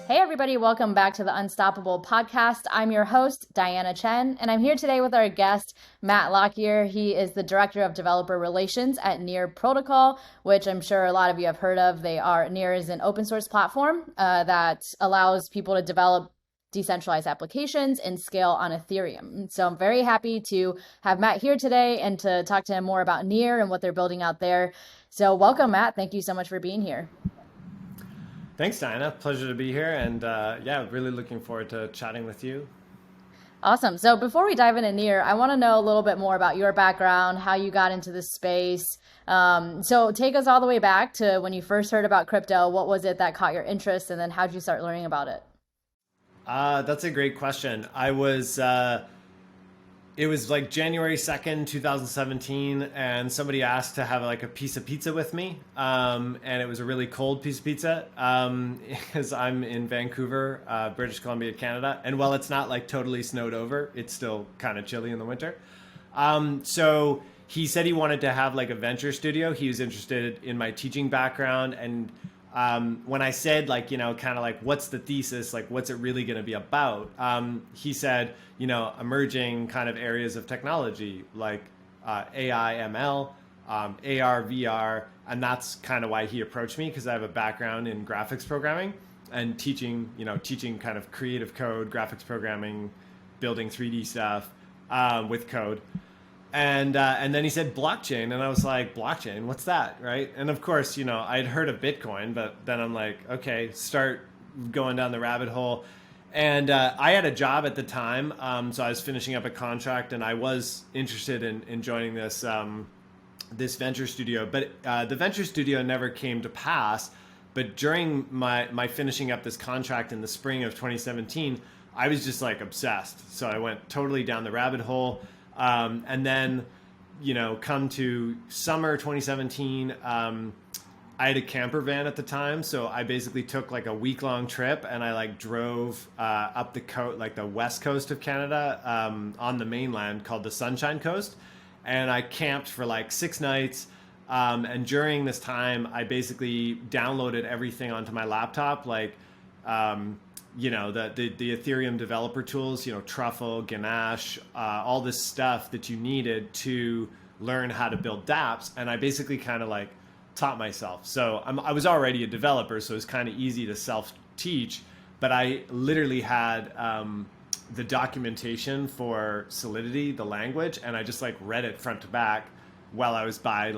Hey, everybody, welcome back to the Unstoppable podcast. I'm your host, Diana Chen, and I'm here today with our guest, Matt Lockyer. He is the Director of Developer Relations at Near Protocol, which I'm sure a lot of you have heard of. Near is an open source platform that allows people to develop decentralized applications and scale on Ethereum. So I'm very happy to have Matt here today and to talk to him more about Near and what they're building out there. So welcome, Matt. Thank you so much for being here. Thanks, Diana. Pleasure to be here. And really looking forward to chatting with you. Awesome. So before we dive into Near, I want to know a little bit more about your background, how you got into this space. So take us all the way back to when you first heard about crypto. What was it that caught your interest? And then how'd you start learning about it? That's a great question. It was like January 2nd, 2017, and somebody asked to have like a piece of pizza with me. And it was a really cold piece of pizza because I'm in Vancouver, British Columbia, Canada. And while it's not like totally snowed over, it's still kind of chilly in the winter. So he said he wanted to have like a venture studio. He was interested in my teaching background. And when I said kind of like, what's the thesis? Like, what's it really going to be about? He said, emerging kind of areas of technology like AI, ML, AR, VR. And that's kind of why he approached me, because I have a background in graphics programming and teaching kind of creative code, graphics programming, building 3D stuff with code. And then he said blockchain, and I was like, blockchain, what's that, right? And of course, I'd heard of Bitcoin, but then I'm like, okay, start going down the rabbit hole. And I had a job at the time, so I was finishing up a contract, and I was interested in joining this this venture studio. But the venture studio never came to pass. But during my finishing up this contract in the spring of 2017, I was just like obsessed. So I went totally down the rabbit hole. And then, come to summer 2017, I had a camper van at the time. So I basically took like a week-long trip, and I like drove up the coast, like the west coast of Canada, on the mainland called the Sunshine Coast. And I camped for like 6 nights. And during this time, I basically downloaded everything onto my laptop, like the Ethereum developer tools, Truffle, Ganache, all this stuff that you needed to learn how to build dApps. And I basically kind of like taught myself. So I was already a developer, so it was kind of easy to self-teach. But I literally had the documentation for Solidity, the language, and I just like read it front to back while I was by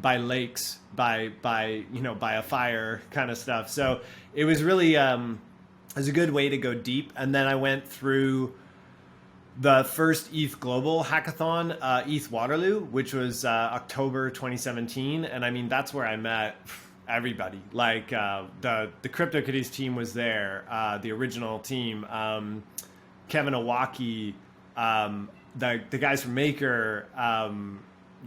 by lakes, by a fire kind of stuff. So it was really it was a good way to go deep. And then I went through the first ETH Global Hackathon, ETH Waterloo, which was October 2017. And I mean, that's where I met everybody. Like the CryptoKitties team was there, the original team, Kevin Owaki, the guys from Maker,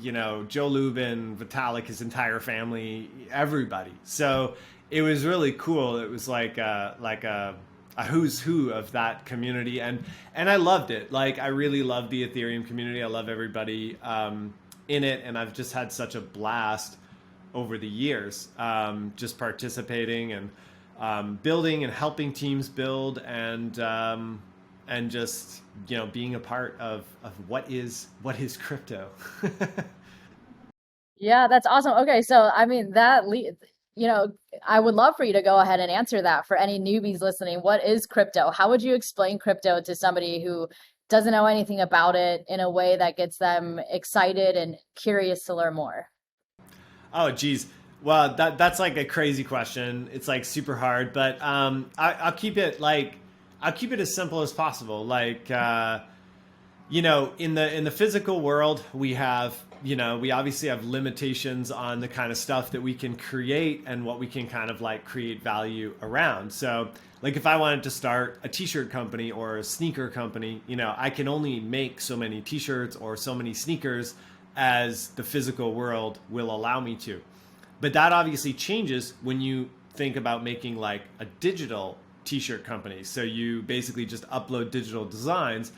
Joe Lubin, Vitalik, his entire family, everybody. So it was really cool. It was like a who's who of that community, and I loved it. Like, I really love the Ethereum community. I love everybody in it, and I've just had such a blast over the years, just participating and building and helping teams build, and just being a part of what is crypto. Yeah, that's awesome. Okay, so I mean I would love for you to go ahead and answer that for any newbies listening. What is crypto? How would you explain crypto to somebody who doesn't know anything about it in a way that gets them excited and curious to learn more? Oh, geez. Well, that's like a crazy question. It's like super hard, but I'll keep it as simple as possible. Like, in the physical world, we obviously have limitations on the kind of stuff that we can create and what we can kind of like create value around. So like, if I wanted to start a t-shirt company or a sneaker company, I can only make so many t-shirts or so many sneakers as the physical world will allow me to. But that obviously changes when you think about making like a digital t-shirt company. So you basically just upload digital designs,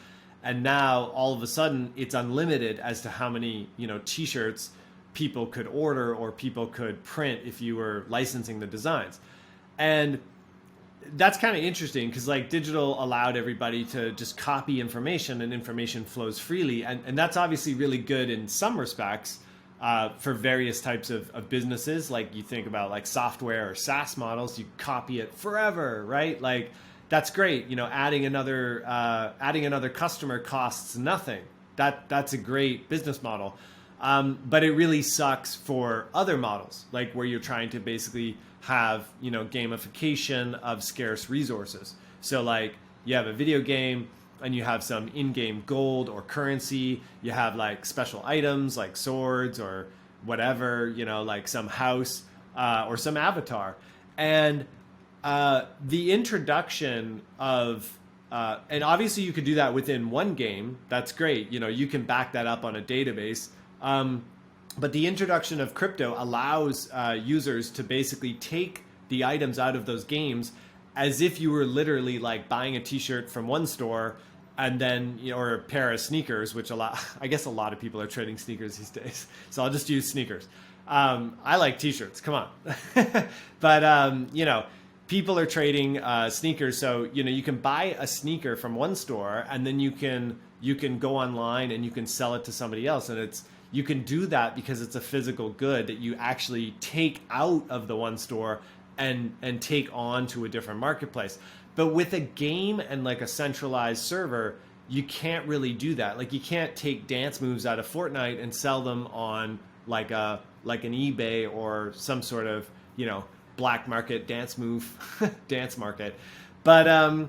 and now all of a sudden it's unlimited as to how many t-shirts people could order or people could print if you were licensing the designs. And that's kind of interesting because like digital allowed everybody to just copy information and information flows freely. And that's obviously really good in some respects for various types of businesses. Like you think about like software or SaaS models, you copy it forever, right? Like that's great. You know, adding another customer costs nothing. That's a great business model. But it really sucks for other models, like where you're trying to basically have, you know, gamification of scarce resources. So like you have a video game and you have some in-game gold or currency, you have like special items like swords or whatever, you know, like some house or some avatar. And the introduction of and obviously you could do that within one game. That's great. You know, you can back that up on a database. But the introduction of crypto allows users to basically take the items out of those games as if you were literally like buying a T-shirt from one store and then, you know, or a pair of sneakers, which I guess a lot of people are trading sneakers these days. So I'll just use sneakers. I like T-shirts. Come on. But you know, people are trading sneakers. So, you know, you can buy a sneaker from one store and then you can go online and you can sell it to somebody else. And you can do that because it's a physical good that you actually take out of the one store and take on to a different marketplace. But with a game and like a centralized server, you can't really do that. Like you can't take dance moves out of Fortnite and sell them on like an eBay or some sort of, you know, black market dance move dance market. But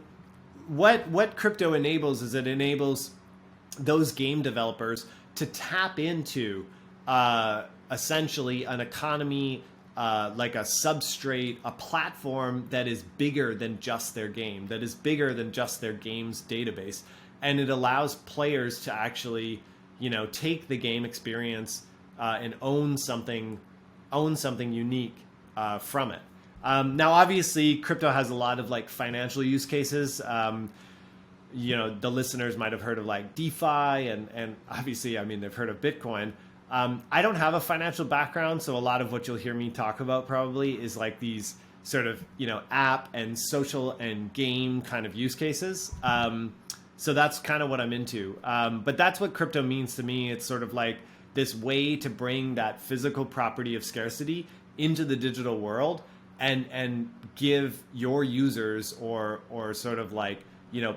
what crypto enables is it enables those game developers to tap into essentially an economy, like a substrate, a platform that is bigger than just their game, that is bigger than just their game's database. And it allows players to actually, you know, take the game experience and own something unique from it. Now, obviously, crypto has a lot of like financial use cases. You know, the listeners might have heard of like DeFi and obviously, I mean, they've heard of Bitcoin. I don't have a financial background, so a lot of what you'll hear me talk about probably is like these sort of, you know, app and social and game kind of use cases. So that's kind of what I'm into. But that's what crypto means to me. It's sort of like this way to bring that physical property of scarcity into the digital world and give your users or sort of like, you know,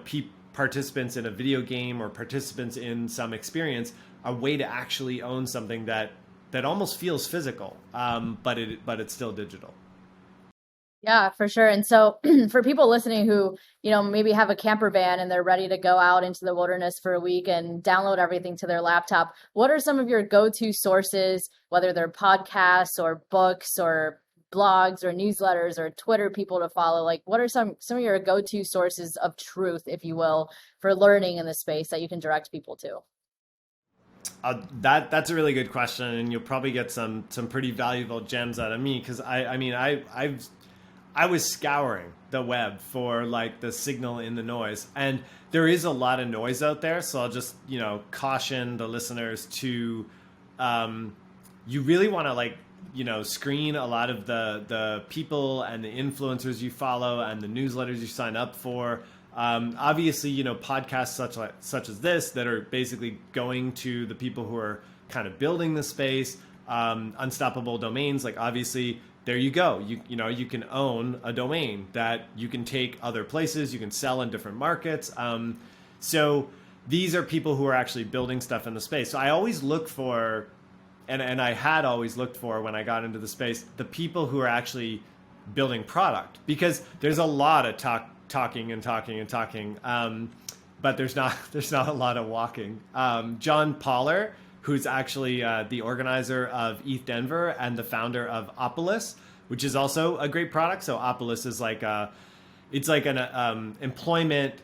participants in a video game or participants in some experience a way to actually own something that almost feels physical, but it's still digital. Yeah, for sure. And so for people listening who, you know, maybe have a camper van and they're ready to go out into the wilderness for a week and download everything to their laptop, what are some of your go-to sources, whether they're podcasts or books or blogs or newsletters or Twitter people to follow? Like, what are some of your go-to sources of truth, if you will, for learning in the space that you can direct people to? That's a really good question, and you'll probably get some pretty valuable gems out of me because I was scouring the web for like the signal in the noise, and there is a lot of noise out there. So I'll just, you know, caution the listeners to you really want to like, you know, screen a lot of the people and the influencers you follow and the newsletters you sign up for. Obviously, you know, podcasts such as this that are basically going to the people who are kind of building the space, unstoppable domains. Like obviously, there you go. You know, you can own a domain that you can take other places. You can sell in different markets. So these are people who are actually building stuff in the space. So I always look for, and I had always looked for when I got into the space, the people who are actually building product, because there's a lot of talking, but there's not a lot of walking. John Poller, who's actually the organizer of ETH Denver and the founder of Opolis, which is also a great product. So Opolis is like it's like an employment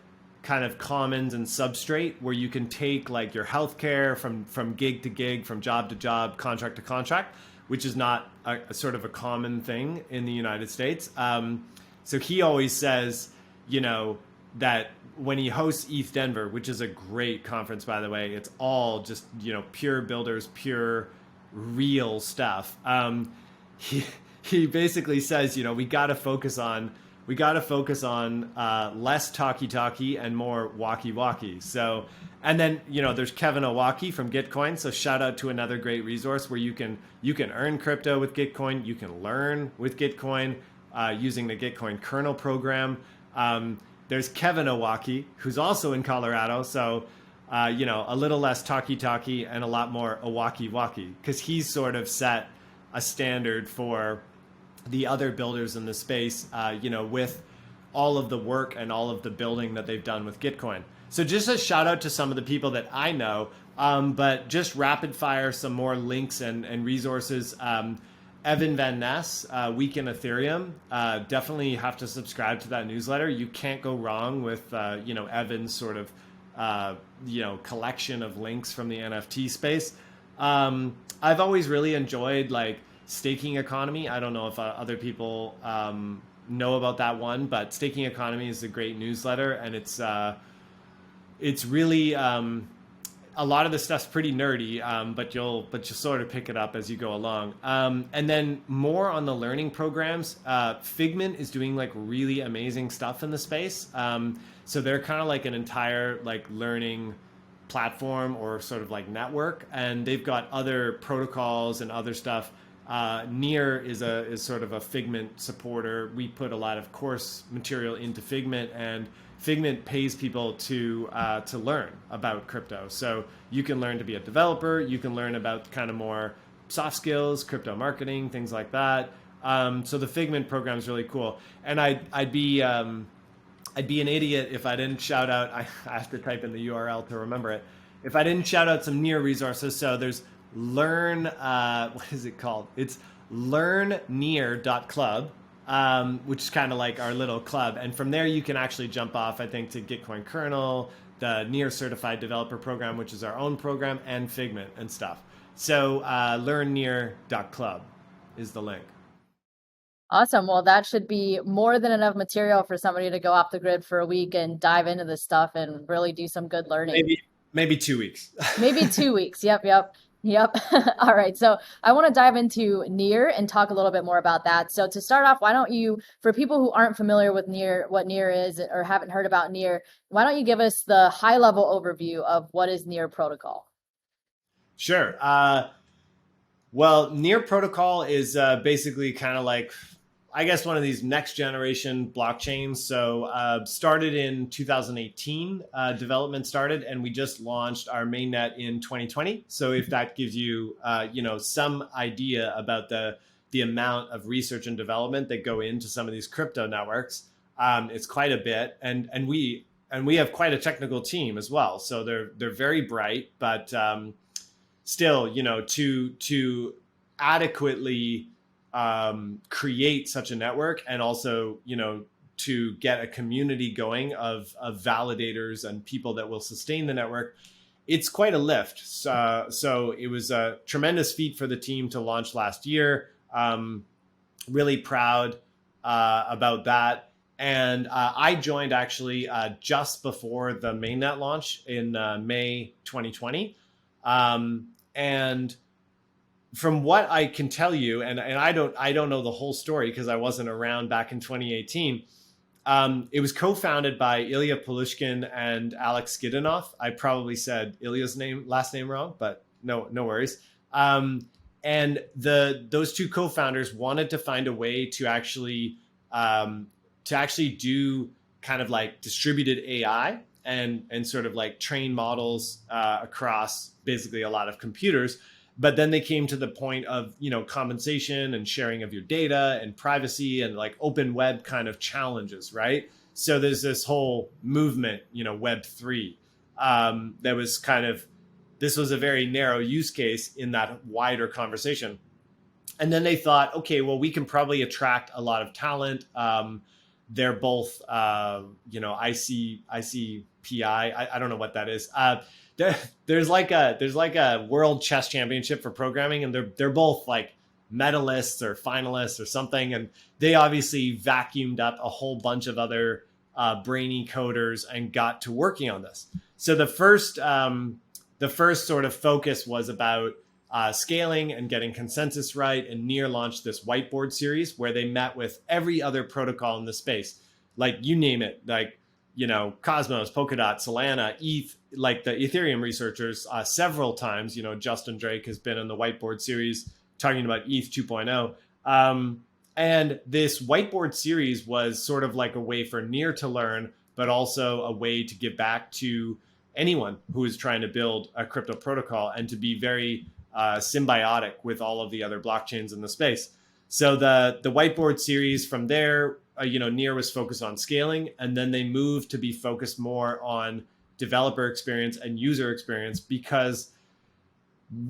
kind of commons and substrate where you can take like your healthcare from gig to gig, from job to job, contract to contract, which is not a sort of a common thing in the United States. So he always says, you know, that when he hosts ETH Denver, which is a great conference, by the way, it's all just, you know, pure builders, pure real stuff. He basically says, you know, we got to focus on we got to focus on less talkie and more walkie. So, and then there's Kevin Owocki from Gitcoin. So shout out to another great resource where you can earn crypto with Gitcoin. You can learn with Gitcoin using the Gitcoin kernel program. There's Kevin Owocki, who's also in Colorado. So a little less talkie and a lot more Owocki, because he's sort of set a standard for the other builders in the space, with all of the work and all of the building that they've done with Gitcoin. So just a shout out to some of the people that I know, but just rapid fire some more links and resources. Evan Van Ness, Week in Ethereum. Definitely have to subscribe to that newsletter. You can't go wrong with, Evan's sort of, collection of links from the NFT space. I've always really enjoyed like Staking Economy. I don't know if other people know about that one, but Staking Economy is a great newsletter, and it's really a lot of the stuff's pretty nerdy, but you'll sort of pick it up as you go along. And then more on the learning programs. Figment is doing like really amazing stuff in the space. So they're kind of like an entire like learning platform or sort of like network, and they've got other protocols and other stuff. Near is sort of a Figment supporter. We put a lot of course material into Figment, and Figment pays people to learn about crypto. So you can learn to be a developer. You can learn about kind of more soft skills, crypto marketing, things like that. So the Figment program is really cool. And I'd be an idiot if I didn't shout out. I have to type in the URL to remember it. If I didn't shout out some Near resources. So there's Learn. What is it called? It's learnnear.club. Which is kind of like our little club. And from there, you can actually jump off, I think, to Gitcoin kernel, the Near Certified Developer Program, which is our own program, and Figment and stuff. So learnnear.club is the link. Awesome. Well, that should be more than enough material for somebody to go off the grid for a week and dive into this stuff and really do some good learning. Maybe 2 weeks. Maybe 2 weeks. Yep. All right. So I want to dive into Near and talk a little bit more about that. So to start off, why don't you, for people who aren't familiar with Near, what Near is or haven't heard about Near, why don't you give us the high level overview of what is Near protocol? Sure. Well, Near protocol is basically kind of like, I guess, one of these next generation blockchains. So started in 2018, development started, and we just launched our mainnet in 2020. So if that gives you, some idea about the amount of research and development that go into some of these crypto networks, it's quite a bit. And we have quite a technical team as well. So they're very bright, but still, to adequately create such a network, and also, to get a community going of validators and people that will sustain the network, it's quite a lift. So it was a tremendous feat for the team to launch last year. Really proud about that. And I joined actually just before the mainnet launch in May 2020. And from what I can tell you, and I don't know the whole story because I wasn't around back in 2018. It was co-founded by Ilya Polushkin and Alex Skidanoff. I probably said Ilya's last name wrong, but no worries. And those two co-founders wanted to find a way to actually do kind of like distributed AI and sort of like train models across basically a lot of computers. But then they came to the point of, compensation and sharing of your data and privacy and like open web kind of challenges, right? So there's this whole movement, Web3, that was this was a very narrow use case in that wider conversation. And then they thought, okay, well, we can probably attract a lot of talent. They're both, ICPI. I don't know what that is. There's like a world chess championship for programming, and they're both like medalists or finalists or something. And they obviously vacuumed up a whole bunch of other brainy coders and got to working on this. So the first sort of focus was about scaling and getting consensus right. And Near launched this whiteboard series where they met with every other protocol in the space, like you name it, like, Cosmos, Polkadot, Solana, ETH, like the Ethereum researchers several times. Justin Drake has been in the whiteboard series talking about ETH 2.0. And this whiteboard series was sort of like a way for Near to learn, but also a way to give back to anyone who is trying to build a crypto protocol and to be very symbiotic with all of the other blockchains in the space. So the whiteboard series from there, Near was focused on scaling, and then they moved to be focused more on developer experience and user experience, because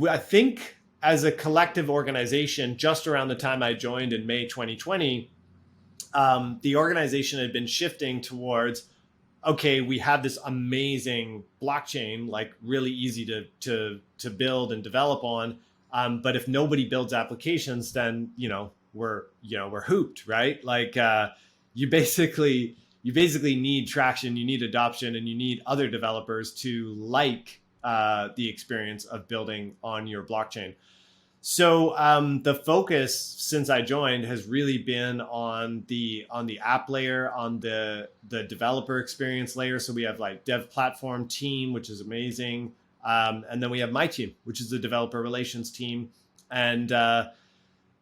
I think as a collective organization, just around the time I joined in May 2020, the organization had been shifting towards, okay, we have this amazing blockchain, like really easy to build and develop on. But if nobody builds applications, then we're hooped, right? Like you basically need traction, you need adoption, and you need other developers to like the experience of building on your blockchain. So the focus since I joined has really been on the app layer, on the developer experience layer. So we have like dev platform team, which is amazing. And then we have my team, which is the developer relations team. And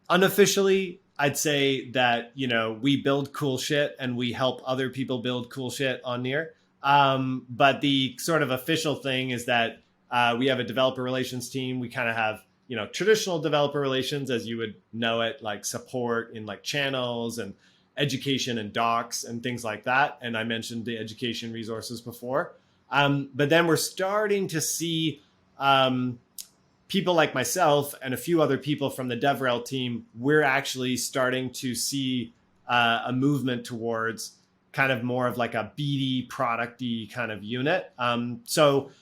unofficially, I'd say that, we build cool shit and we help other people build cool shit on Near. But the sort of official thing is that we have a developer relations team. We kind of have, traditional developer relations as you would know it, like support in like channels and education and docs and things like that. And I mentioned the education resources before. But then we're starting to see people like myself and a few other people from the DevRel team. We're actually starting to see a movement towards kind of more of like a BD product-y kind of unit. So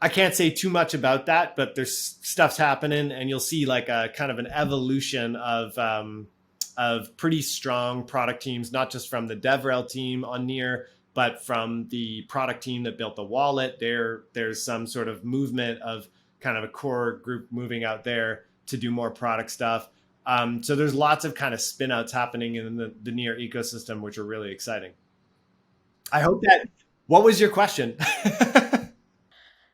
I can't say too much about that, but there's stuff's happening, and you'll see like a kind of an evolution of pretty strong product teams, not just from the DevRel team on Near, but from the product team that built the wallet. There's some sort of movement of kind of a core group moving out there to do more product stuff. So there's lots of kind of spin outs happening in the Near ecosystem, which are really exciting. I hope that, what was your question?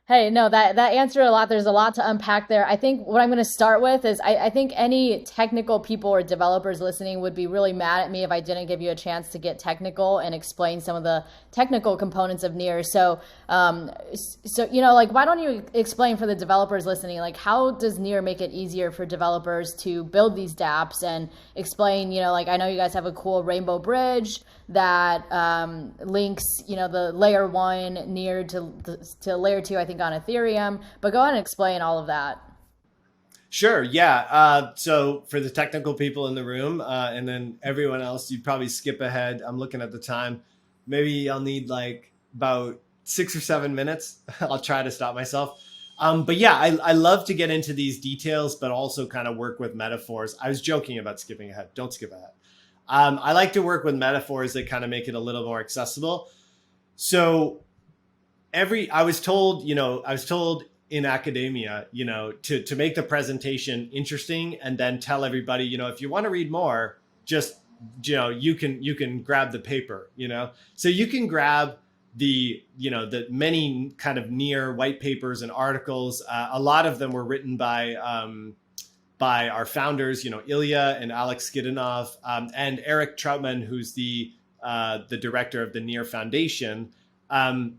Hey, no, that answered a lot. There's a lot to unpack there. I think what I'm going to start with is I think any technical people or developers listening would be really mad at me if I didn't give you a chance to get technical and explain some of the technical components of Near. So, like, why don't you explain for the developers listening, like, how does Near make it easier for developers to build these dApps, and explain, like, I know you guys have a cool rainbow bridge that links, the layer 1 Near to layer 2, I think, on Ethereum, but go ahead and explain all of that. Sure. Yeah. So for the technical people in the room, and then everyone else, you'd probably skip ahead. I'm looking at the time. Maybe I'll need like about 6 or 7 minutes. I'll try to stop myself. But yeah, I love to get into these details, but also kind of work with metaphors. I was joking about skipping ahead. Don't skip ahead. I like to work with metaphors that kind of make it a little more accessible. So I was told in academia, to make the presentation interesting and then tell everybody, if you want to read more, just, you can grab the paper, so you can grab the many kind of Near white papers and articles. A lot of them were written by our founders, Ilya and Alex Skidinov, and Eric Troutman, who's the director of the Near Foundation.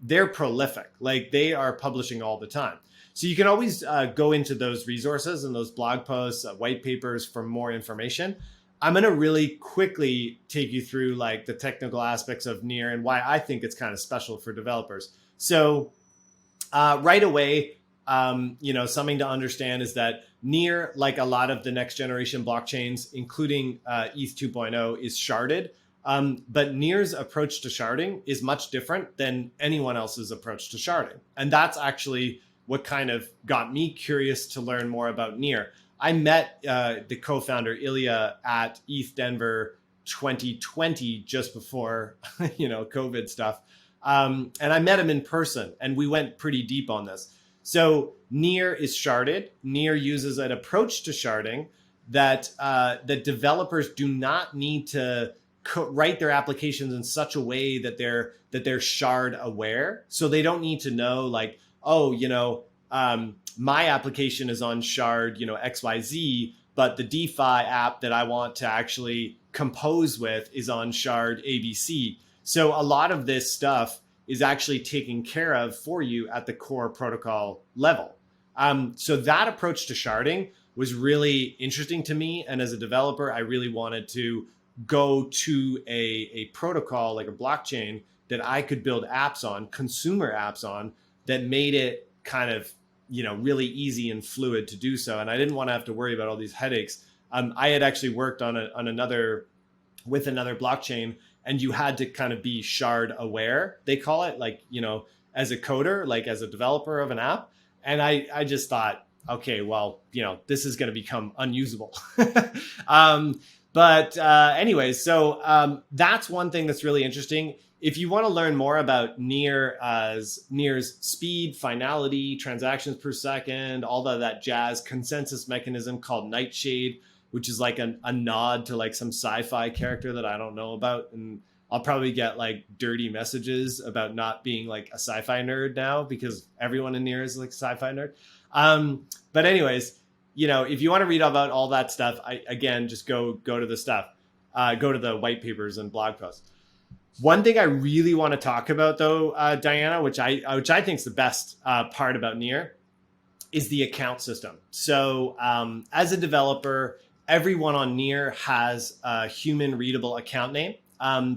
They're prolific, like they are publishing all the time. So you can always go into those resources and those blog posts, white papers for more information. I'm going to really quickly take you through like the technical aspects of Near and why I think it's kind of special for developers. So right away, something to understand is that Near, like a lot of the next generation blockchains, including ETH 2.0, is sharded. But Near's approach to sharding is much different than anyone else's approach to sharding. And that's actually what kind of got me curious to learn more about Near. I met the co-founder Ilya at ETH Denver 2020, just before, COVID stuff. And I met him in person, and we went pretty deep on this. So Near is sharded. Near uses an approach to sharding that that developers do not need to write their applications in such a way that they're shard aware. So they don't need to know like, oh, my application is on shard, XYZ, but the DeFi app that I want to actually compose with is on shard ABC. So a lot of this stuff is actually taken care of for you at the core protocol level. So that approach to sharding was really interesting to me. And as a developer, I really wanted to go to a protocol like a blockchain that I could build apps on, consumer apps on, that made it kind of, really easy and fluid to do so. And I didn't want to have to worry about all these headaches. I had actually worked on another blockchain, and you had to kind of be shard aware, they call it, like, as a coder, like as a developer of an app. And I just thought, okay, well, this is going to become unusable. Anyways, so that's one thing that's really interesting. If you want to learn more about Near's speed, finality, transactions per second, all of that jazz, consensus mechanism called Nightshade, which is like a nod to like some sci-fi character that I don't know about. And I'll probably get like dirty messages about not being like a sci-fi nerd now, because everyone in Near is like a sci-fi nerd. But anyways, if you want to read about all that stuff, again, just go to the stuff, go to the white papers and blog posts. One thing I really want to talk about, though, Diana, which I think is the best part about Near, is the account system. So as a developer, everyone on Near has a human readable account name.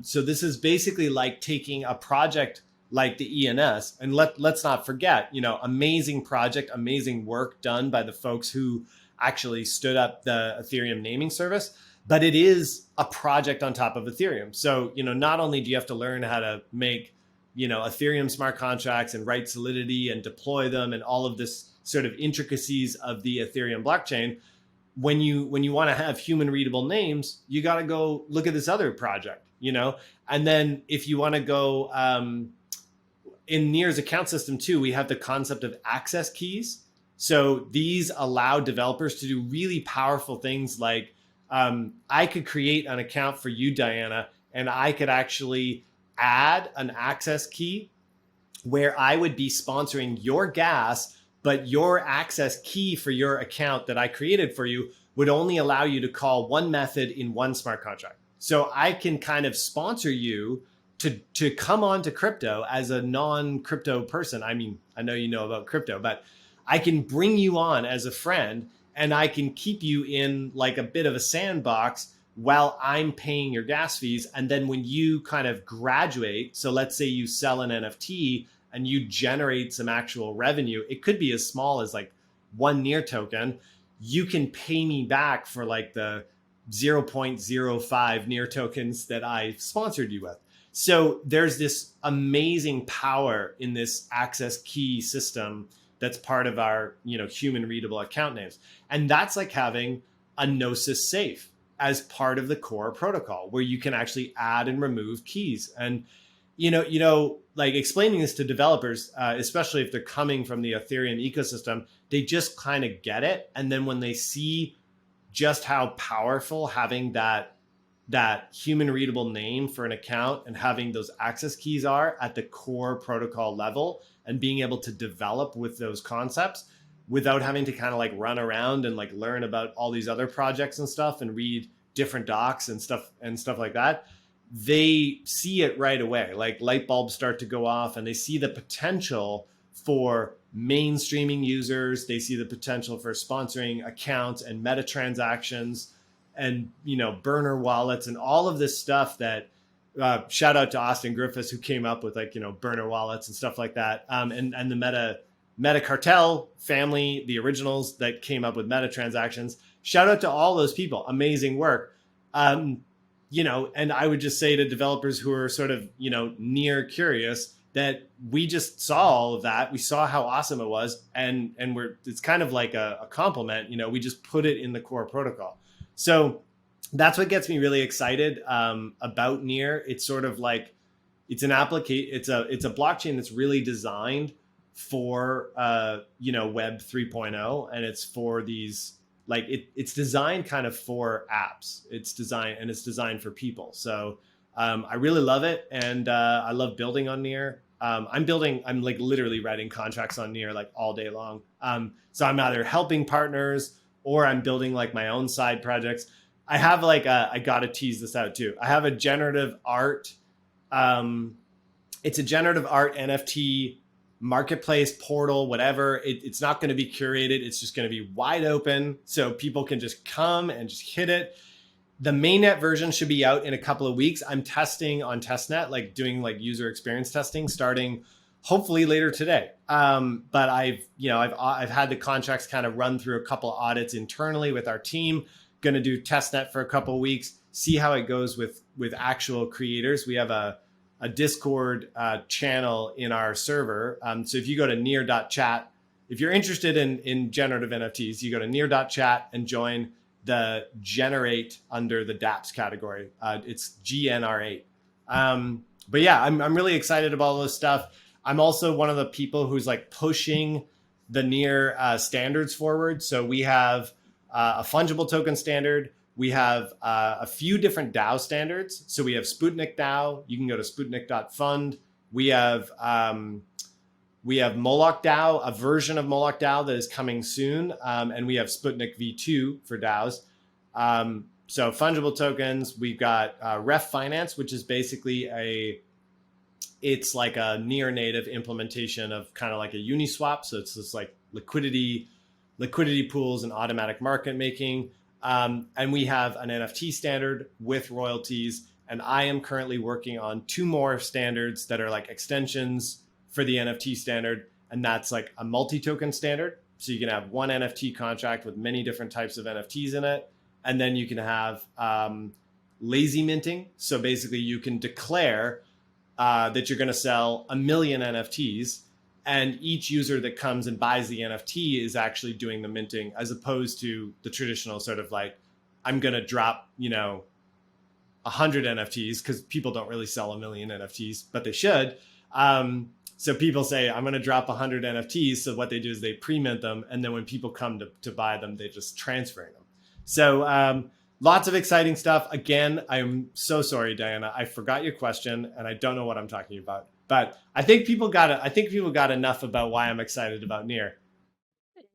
So this is basically like taking a project like the ENS, and let's not forget, amazing project, amazing work done by the folks who actually stood up the Ethereum naming service. But it is a project on top of Ethereum. So, not only do you have to learn how to make, Ethereum smart contracts and write Solidity and deploy them and all of this sort of intricacies of the Ethereum blockchain, when you want to have human readable names, you got to go look at this other project, And then if you want to go in Near's account system too, we have the concept of access keys. So these allow developers to do really powerful things like, I could create an account for you, Diana, and I could actually add an access key where I would be sponsoring your gas, but your access key for your account that I created for you would only allow you to call one method in one smart contract. So I can kind of sponsor you to come on to crypto as a non-crypto person. I mean, I know you know about crypto, but I can bring you on as a friend, and I can keep you in like a bit of a sandbox while I'm paying your gas fees. And then when you kind of graduate, so let's say you sell an NFT and you generate some actual revenue, it could be as small as like one Near token. You can pay me back for like the 0.05 Near tokens that I sponsored you with. So there's this amazing power in this access key system that's part of our, human readable account names. And that's like having a Gnosis safe as part of the core protocol, where you can actually add and remove keys. And, like explaining this to developers, especially if they're coming from the Ethereum ecosystem, they just kind of get it. And then when they see just how powerful having that human readable name for an account and having those access keys are at the core protocol level, and being able to develop with those concepts without having to kind of like run around and like learn about all these other projects and stuff and read different docs and stuff like that, they see it right away. Like light bulbs start to go off, and they see the potential for mainstreaming users. They see the potential for sponsoring accounts and meta transactions and, burner wallets and all of this stuff that, shout out to Austin Griffiths, who came up with like, burner wallets and stuff like that. And the Meta Cartel family, the originals that came up with meta transactions. Shout out to all those people. Amazing work. And I would just say to developers who are sort of, Near curious, that we just saw all of that. We saw how awesome it was. And it's kind of like a compliment, we just put it in the core protocol. So that's what gets me really excited about Near. It's sort of like, it's an it's a blockchain that's really designed for Web 3.0, and it's for these like it's designed kind of for apps. It's designed for people. So I really love it, and I love building on Near. I'm like literally writing contracts on Near like all day long. So I'm either helping partners or I'm building like my own side projects. I have like I gotta tease this out too. I have a generative art. It's a generative art NFT marketplace portal, whatever. It's not going to be curated. It's just going to be wide open, so people can just come and just hit it. The mainnet version should be out in a couple of weeks. I'm testing on testnet, like doing like user experience testing, starting hopefully later today. But I've had the contracts kind of run through a couple of audits internally with our team. Going to do testnet for a couple of weeks, see how it goes with actual creators. We have a Discord channel in our server. So if you go to near.chat, if you're interested in generative NFTs, you go to near.chat and join the generate under the dApps category. It's GNR8. But yeah, I'm really excited about all this stuff. I'm also one of the people who's like pushing the Near standards forward. So we have a fungible token standard. We have a few different DAO standards. So we have Sputnik DAO. You can go to sputnik.fund. We have Moloch DAO, a version of Moloch DAO that is coming soon. And we have Sputnik V2 for DAOs. So fungible tokens, we've got Ref Finance, which is basically it's like a near native implementation of kind of like a Uniswap. So it's just like liquidity pools and automatic market making. And we have an NFT standard with royalties. And I am currently working on 2 more standards that are like extensions for the NFT standard. And that's like a multi-token standard. So you can have one NFT contract with many different types of NFTs in it. And then you can have lazy minting. So basically you can declare that you're going to sell 1 million NFTs. And each user that comes and buys the NFT is actually doing the minting, as opposed to the traditional sort of like, I'm going to drop, 100 NFTs, because people don't really sell 1 million NFTs, but they should. So people say, I'm going to drop 100 NFTs. So what they do is they pre-mint them. And then when people come to buy them, they just transferring them. So lots of exciting stuff. Again, I'm so sorry, Diana. I forgot your question and I don't know what I'm talking about. But I think people got enough about why I'm excited about Near.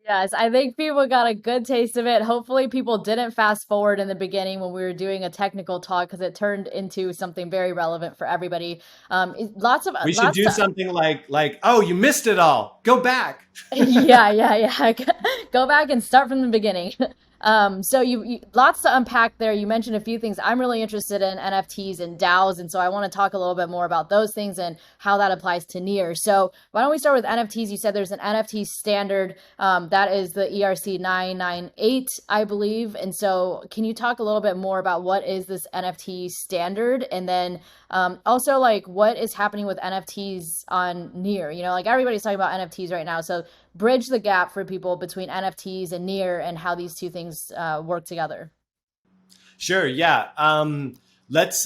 Yes, I think people got a good taste of it. Hopefully, people didn't fast forward in the beginning when we were doing a technical talk, because it turned into something very relevant for everybody. We should do something like, oh, you missed it all. Go back. Yeah. Go back and start from the beginning. So you lots to unpack there. You mentioned a few things. I'm really interested in NFTs and DAOs, and so I want to talk a little bit more about those things and how that applies to Near. So why don't we start with NFTs? You said there's an NFT standard that is the ERC 998, I believe. And so can you talk a little bit more about what is this NFT standard, and then also like what is happening with NFTs on Near? Like everybody's talking about NFTs right now. So bridge the gap for people between NFTs and Near and how these two things work together. Sure. Yeah. Let's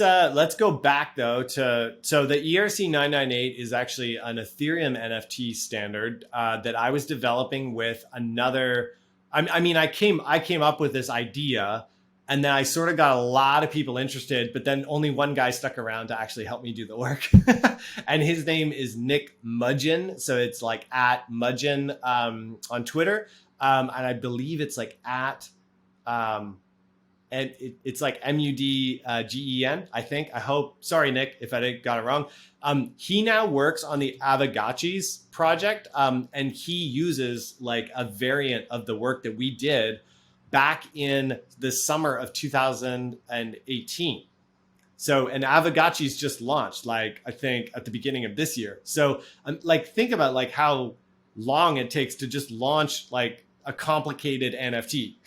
go back though so the ERC 998 is actually an Ethereum NFT standard that I was developing with another. I came up with this idea, and then I sort of got a lot of people interested, but then only one guy stuck around to actually help me do the work. And his name is Nick Mudgeon. So it's like at Mudgeon on Twitter. And I believe it's like at, and it's like MUDGEN, I think. I hope. Sorry, Nick, if I got it wrong. He now works on the Avagachi's project. And he uses like a variant of the work that we did back in the summer of 2018. So, and Avagachi's just launched, like, I think at the beginning of this year. So like, think about like how long it takes to just launch like a complicated NFT.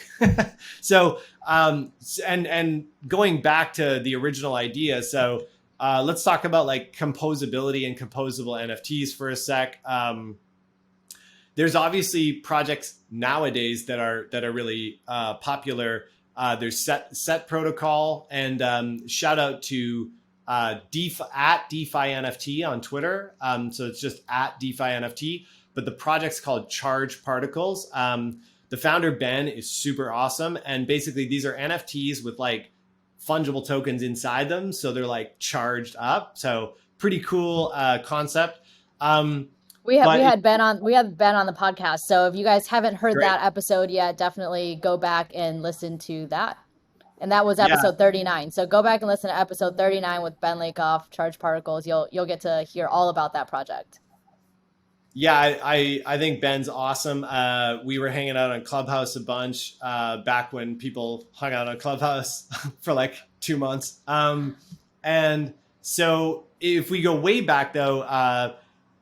So, and going back to the original idea. So let's talk about like composability and composable NFTs for a sec. There's obviously projects nowadays that are really popular. There's set protocol, and shout out to DeFi at DeFi NFT on Twitter. So it's just at DeFi NFT. but the project's called Charge Particles. The founder, Ben, is super awesome. And basically these are NFTs with like fungible tokens inside them. So they're like charged up. So pretty cool concept. We had But we had Ben on the podcast. So if you guys haven't heard great. that episode yet, definitely go back and listen to that. And that was Yeah. episode 39. So go back and listen to episode 39 with Ben Lakoff, Charge Particles. You'll get to hear all about that project. Yeah, I think Ben's awesome. We were hanging out on Clubhouse a bunch back when people hung out on Clubhouse for like 2 months. And so if we go way back though,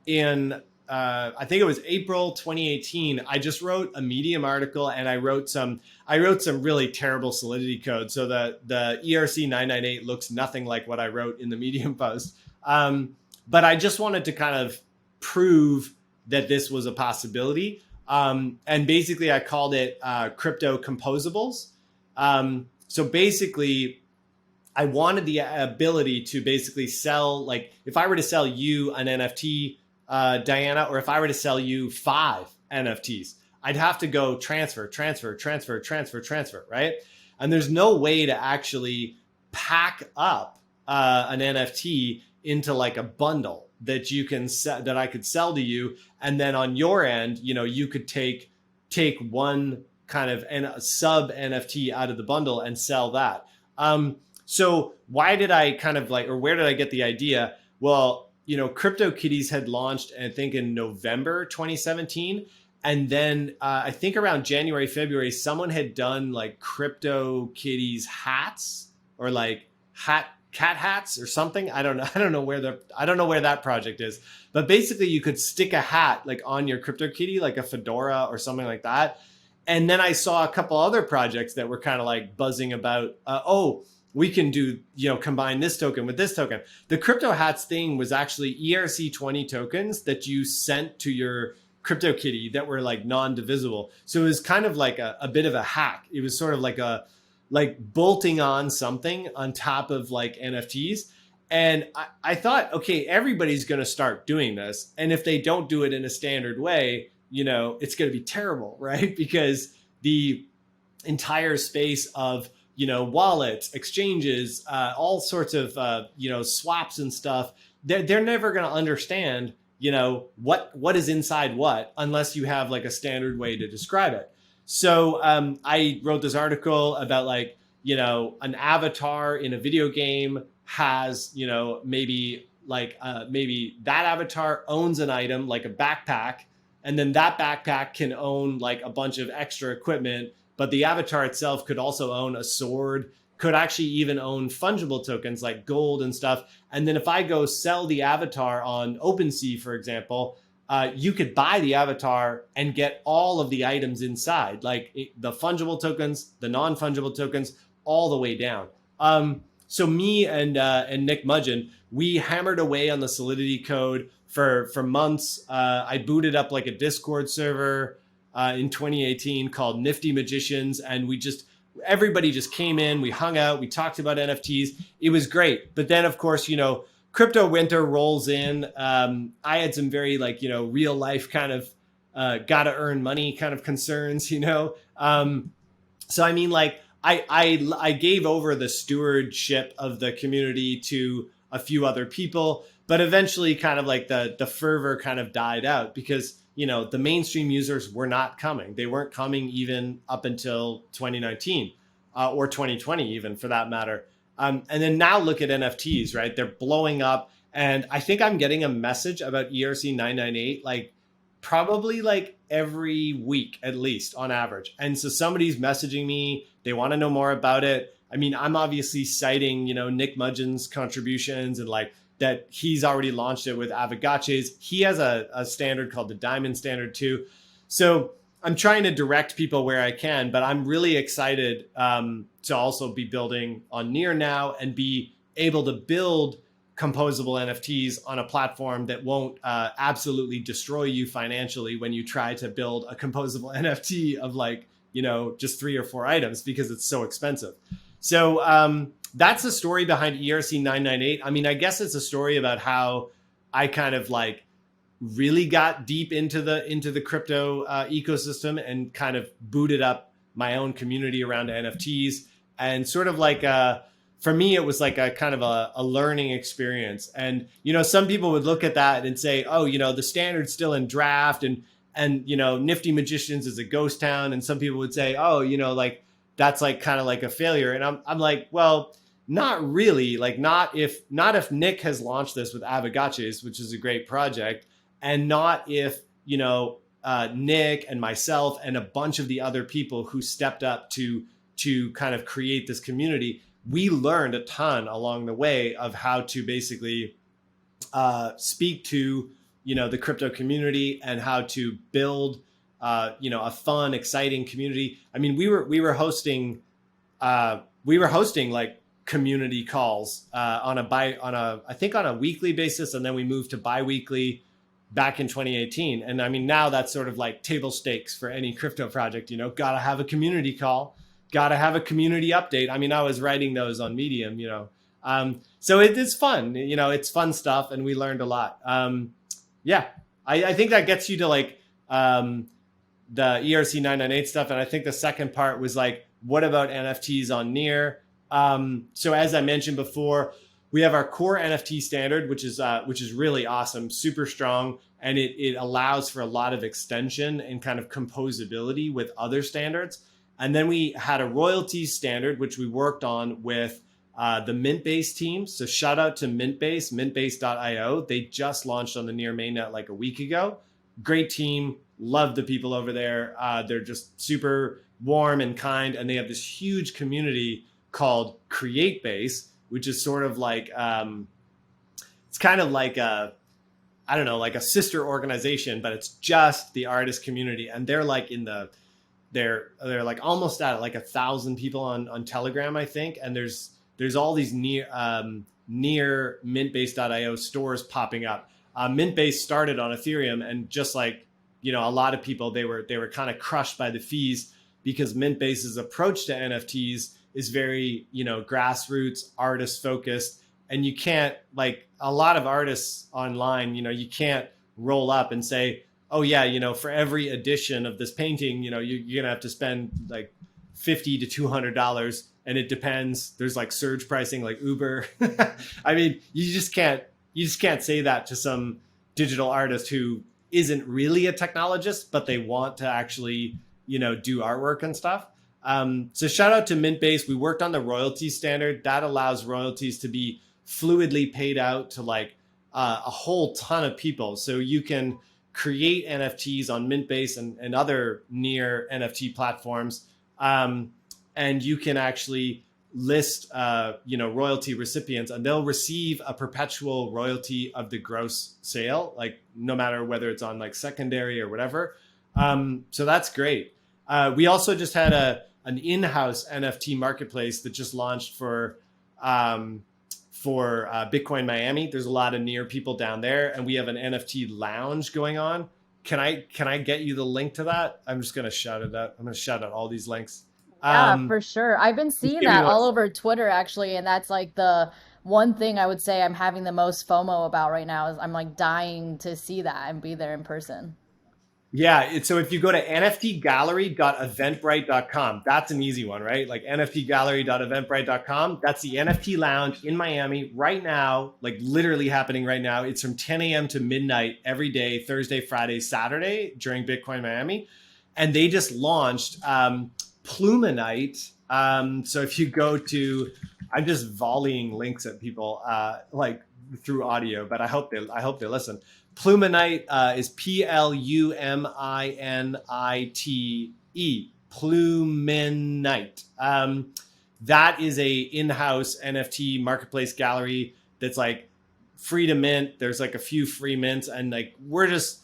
in I think it was April 2018, I just wrote a Medium article and I wrote some really terrible Solidity code. So the ERC 998 looks nothing like what I wrote in the Medium post. But I just wanted to kind of prove that this was a possibility. And basically I called it crypto composables. So basically I wanted the ability to basically sell, like if I were to sell you an NFT, Diana, or if I were to sell you 5 NFTs, I'd have to go transfer, right? And there's no way to actually pack up an NFT into like a bundle that you can that I could sell to you, and then on your end, you could take one kind of a sub NFT out of the bundle and sell that. So why did I kind of like, or where did I get the idea? Well, CryptoKitties had launched, I think in November 2017, and then I think around January, February, someone had done like CryptoKitties hats or like cat hats or something. I don't know where that project is, but basically you could stick a hat like on your CryptoKitty, like a fedora or something like that. And then I saw a couple other projects that were kind of like buzzing about, we can do, combine this token with this token. The crypto hats thing was actually ERC20 tokens that you sent to your CryptoKitty that were like non-divisible. So it was kind of like a bit of a hack. It was sort of like bolting on something on top of like NFTs. And I thought, okay, everybody's going to start doing this. And if they don't do it in a standard way, it's going to be terrible, right? Because the entire space of, wallets, exchanges, all sorts of, swaps and stuff, they're never going to understand, what is inside what, unless you have like a standard way to describe it. So I wrote this article about like, an avatar in a video game has, maybe that avatar owns an item like a backpack, and then that backpack can own like a bunch of extra equipment, but the avatar itself could also own a sword, could actually even own fungible tokens like gold and stuff. And then if I go sell the avatar on OpenSea, for example, you could buy the avatar and get all of the items inside, like the fungible tokens, the non-fungible tokens, all the way down. So me and Nick Mudgeon, we hammered away on the Solidity code for months. I booted up like a Discord server in 2018 called Nifty Magicians, and everybody just came in, we hung out, we talked about NFTs. It was great. But then of course, crypto winter rolls in. I had some very real life kind of gotta earn money kind of concerns, So I mean, like I gave over the stewardship of the community to a few other people, but eventually kind of like the fervor kind of died out because the mainstream users were not coming. They weren't coming even up until 2019 or 2020 even for that matter. And then now look at NFTs, right? They're blowing up. And I think I'm getting a message about ERC 998, like probably like every week, at least on average. And so somebody's messaging me, they want to know more about it. I mean, I'm obviously citing, Nick Mudgeon's contributions and like that he's already launched it with Avagaches. He has a standard called the Diamond Standard too. So I'm trying to direct people where I can, but I'm really excited to also be building on Near now and be able to build composable NFTs on a platform that won't absolutely destroy you financially when you try to build a composable NFT of like, just 3 or 4 items because it's so expensive. So that's the story behind ERC 998. I mean, I guess it's a story about how I kind of like really got deep into the crypto ecosystem and kind of booted up my own community around NFTs, and sort of like for me, it was like a kind of a learning experience. And, some people would look at that and say, oh, the standard's still in draft, and, Nifty Magicians is a ghost town. And some people would say, oh, like that's like kind of like a failure. And I'm like, well, not really. Like not if Nick has launched this with Avagaches, which is a great project, and not if, Nick and myself and a bunch of the other people who stepped up to kind of create this community. We learned a ton along the way of how to basically speak to, the crypto community, and how to build, a fun, exciting community. I mean, we were hosting like community calls on a weekly basis, and then we moved to bi-weekly back in 2018. And I mean, now that's sort of like table stakes for any crypto project. Got to have a community call. Got to have a community update. I mean, I was writing those on Medium, so it's fun, it's fun stuff. And we learned a lot. I think that gets you to like the ERC 998 stuff. And I think the second part was like, what about NFTs on Near? So as I mentioned before, we have our core NFT standard, which is really awesome, super strong. And it allows for a lot of extension and kind of composability with other standards. And then we had a royalties standard, which we worked on with the Mintbase team. So shout out to Mintbase, mintbase.io. They just launched on the Near mainnet like a week ago. Great team. Love the people over there. They're just super warm and kind. And they have this huge community called CreateBase, which is sort of like, it's kind of like like a sister organization, but it's just the artist community. And they're like they're like almost at like 1,000 people on Telegram, I think. And there's all these near Mintbase.io stores popping up. Mintbase started on Ethereum, and just like, a lot of people, they were kind of crushed by the fees, because Mintbase's approach to NFTs is very, grassroots, artist focused. And you can't, like a lot of artists online, you can't roll up and say, oh yeah, for every edition of this painting, you're gonna have to spend like $50 to $200, and it depends. There's like surge pricing, like Uber. I mean, you just can't say that to some digital artist who isn't really a technologist, but they want to actually, do artwork and stuff. So shout out to Mintbase. We worked on the royalty standard that allows royalties to be fluidly paid out to like a whole ton of people. So you can create NFTs on Mintbase and other near NFT platforms. And you can actually list, royalty recipients, and they'll receive a perpetual royalty of the gross sale, like no matter whether it's on like secondary or whatever. So that's great. We also just had an in-house NFT marketplace that just launched for Bitcoin Miami. There's a lot of near people down there, and we have an NFT lounge going on. Can I get you the link to that? I'm just gonna shout it out. I'm gonna shout out all these links. Yeah, for sure. I've been seeing that all over Twitter actually, and that's like the one thing I would say I'm having the most FOMO about right now is I'm like dying to see that and be there in person. Yeah, so if you go to nftgallery.eventbrite.com, that's an easy one, right? Like nftgallery.eventbrite.com. That's the NFT lounge in Miami right now, like literally happening right now. It's from 10 a.m. to midnight every day, Thursday, Friday, Saturday during Bitcoin Miami. And they just launched Pluminite. So if you go to, I'm just volleying links at people like through audio, but I hope they listen. Pluminite is Pluminite. Pluminite. That is a in-house NFT marketplace gallery that's like free to mint. There's like a few free mints, and like we're just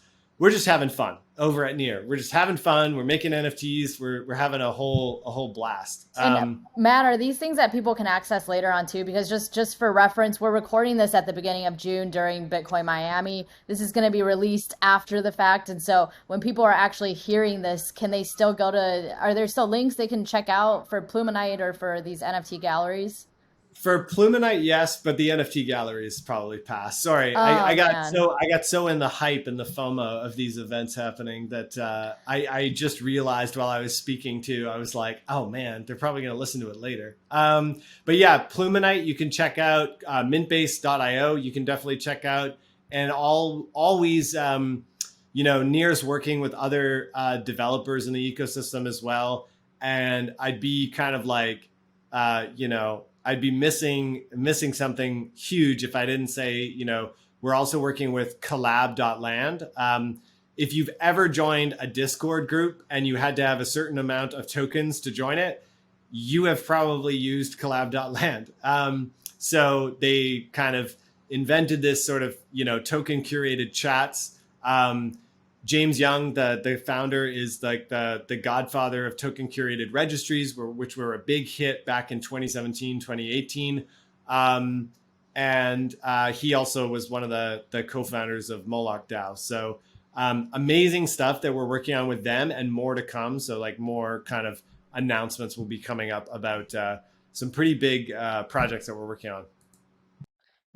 having fun over at Near. We're just having fun. We're making NFTs. We're having a whole blast. And Matt, are these things that people can access later on too? Because just for reference, we're recording this at the beginning of June during Bitcoin Miami. This is going to be released after the fact. And so when people are actually hearing this, can they still are there still links they can check out for Pluminite or for these NFT galleries? For Pluminite, yes, but the NFT gallery is probably past. Sorry, Oh man. I got so in the hype and the FOMO of these events happening that I just realized while I was speaking to, I was like, oh man, they're probably going to listen to it later. But yeah, Pluminite, you can check out mintbase.io. You can definitely check out, and always, Near's working with other developers in the ecosystem as well. And I'd be kind of like, I'd be missing something huge if I didn't say, we're also working with collab.land. If you've ever joined a Discord group and you had to have a certain amount of tokens to join it, you have probably used collab.land. So they kind of invented this sort of, token curated chats. James Young, the founder, is like the godfather of token curated registries, which were a big hit back in 2017, 2018. And he also was one of the co-founders of Moloch DAO. So amazing stuff that we're working on with them, and more to come. So like more kind of announcements will be coming up about some pretty big projects that we're working on.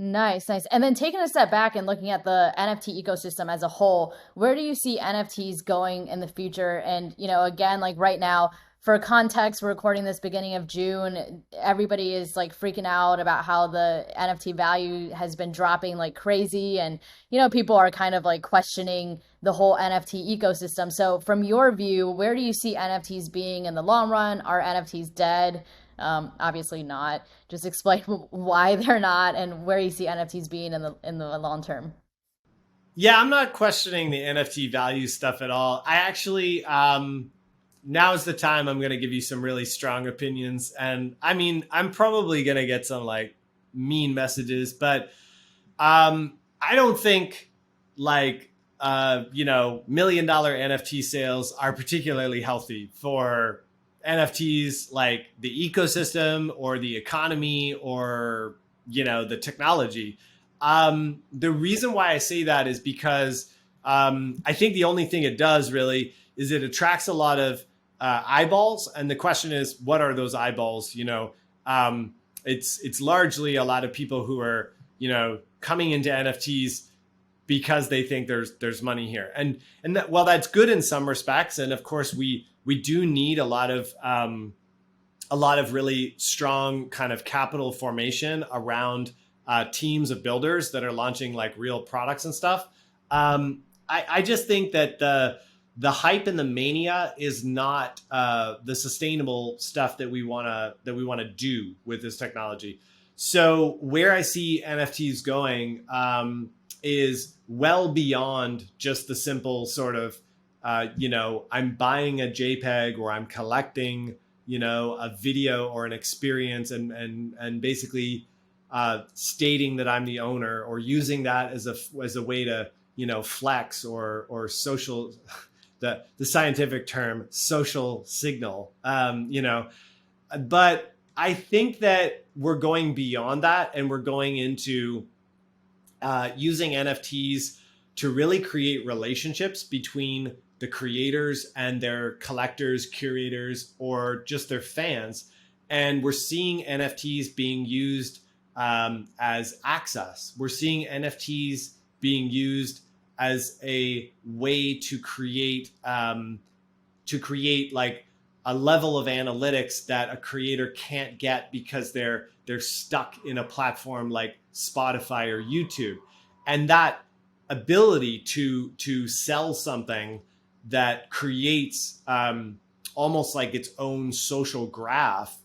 Nice, nice. And then taking a step back and looking at the NFT ecosystem as a whole, where do you see NFTs going in the future? And, again, like right now, for context, we're recording this beginning of June. Everybody is like freaking out about how the NFT value has been dropping like crazy. And, people are kind of like questioning the whole NFT ecosystem. So from your view, where do you see NFTs being in the long run? Are NFTs dead? Obviously not. Just explain why they're not and where you see NFTs being in the long term. Yeah, I'm not questioning the NFT value stuff at all. I actually, now's the time I'm going to give you some really strong opinions. And I mean, I'm probably going to get some like mean messages, but I don't think like, $1 million NFT sales are particularly healthy for NFTs, like the ecosystem or the economy or, the technology. The reason why I say that is because I think the only thing it does really is it attracts a lot of eyeballs. And the question is, what are those eyeballs? It's largely a lot of people who are, coming into NFTs because they think there's money here. And that, well, that's good in some respects. And of course we do need a lot of really strong kind of capital formation around teams of builders that are launching like real products and stuff. I just think that the hype and the mania is not the sustainable stuff that we want to do with this technology. So where I see NFTs going is well beyond just the simple sort of I'm buying a JPEG or I'm collecting, a video or an experience and basically stating that I'm the owner, or using that as a way to, flex or social, the scientific term, social signal, but I think that we're going beyond that, and we're going into using NFTs to really create relationships between the creators and their collectors, curators, or just their fans. And we're seeing NFTs being used as access. We're seeing NFTs being used as a way to create like a level of analytics that a creator can't get because they're stuck in a platform like Spotify or YouTube. And that ability to sell something that creates almost like its own social graph,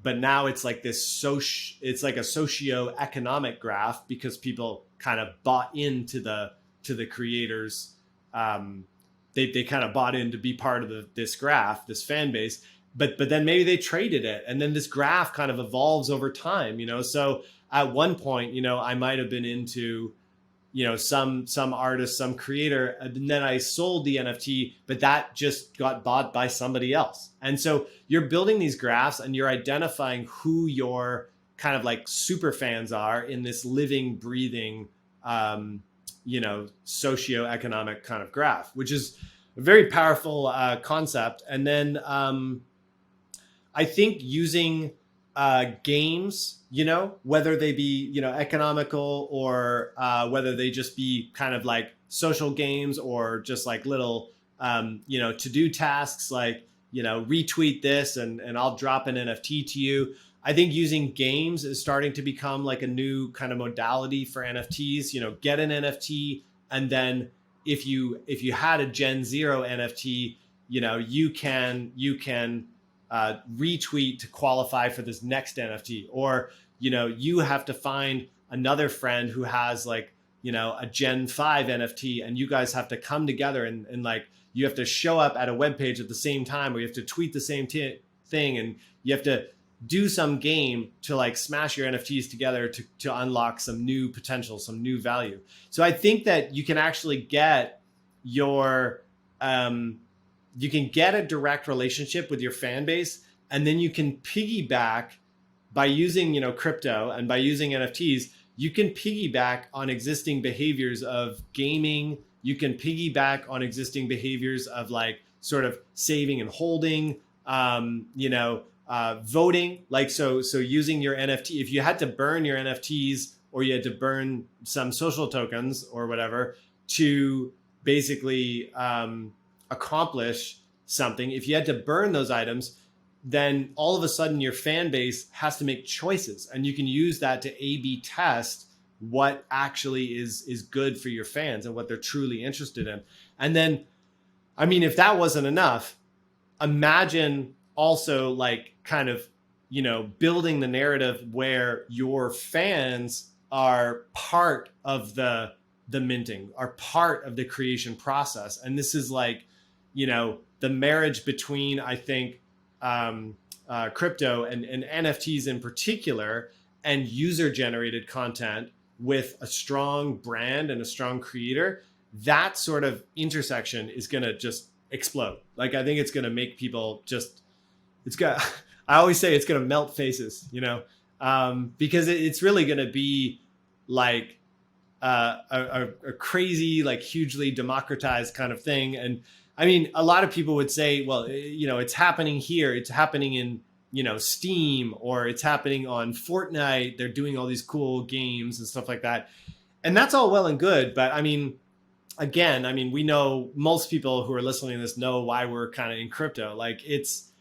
but now it's like it's like a socio-economic graph because people kind of bought into the creators. They kind of bought in to be part of this graph, this fan base, but then maybe they traded it, and then this graph kind of evolves over time. So at one point, I might have been into some artist, some creator, and then I sold the NFT, but that just got bought by somebody else. And so you're building these graphs and you're identifying who your kind of like super fans are in this living, breathing, socioeconomic kind of graph, which is a very powerful concept. And then I think using games, whether they be, economical or whether they just be kind of like social games or just like little, to do tasks like, retweet this and I'll drop an NFT to you. I think using games is starting to become like a new kind of modality for NFTs. Get an NFT, and then if you had a Gen Zero NFT, you can retweet to qualify for this next NFT, or you have to find another friend who has like a Gen 5 NFT, and you guys have to come together and like you have to show up at a web page at the same time, or you have to tweet the same thing, and you have to do some game to like smash your NFTs together to unlock some new potential, some new value. So I think that you can actually get your you can get a direct relationship with your fan base, and then you can piggyback by using crypto and by using NFTs. You can piggyback on existing behaviors of gaming. You can piggyback on existing behaviors of like sort of saving and holding, voting. Like, so using your NFT, if you had to burn your NFTs or you had to burn some social tokens or whatever to basically accomplish something, if you had to burn those items, then all of a sudden your fan base has to make choices, and you can use that to A/B test what actually is good for your fans and what they're truly interested in. And then, I mean, if that wasn't enough, imagine also like kind of, building the narrative where your fans are part of the minting, are part of the creation process. And this is like, the marriage between, I think, crypto and NFTs in particular, and user generated content with a strong brand and a strong creator. That sort of intersection is going to just explode. Like, I think it's going to make people just, I always say it's going to melt faces, because it's really going to be like a crazy, like hugely democratized kind of thing. And I mean, a lot of people would say, well, it's happening here. It's happening in, Steam, or it's happening on Fortnite. They're doing all these cool games and stuff like that. And that's all well and good. But I mean, again, we know most people who are listening to this know why we're kind of in crypto. Like, it's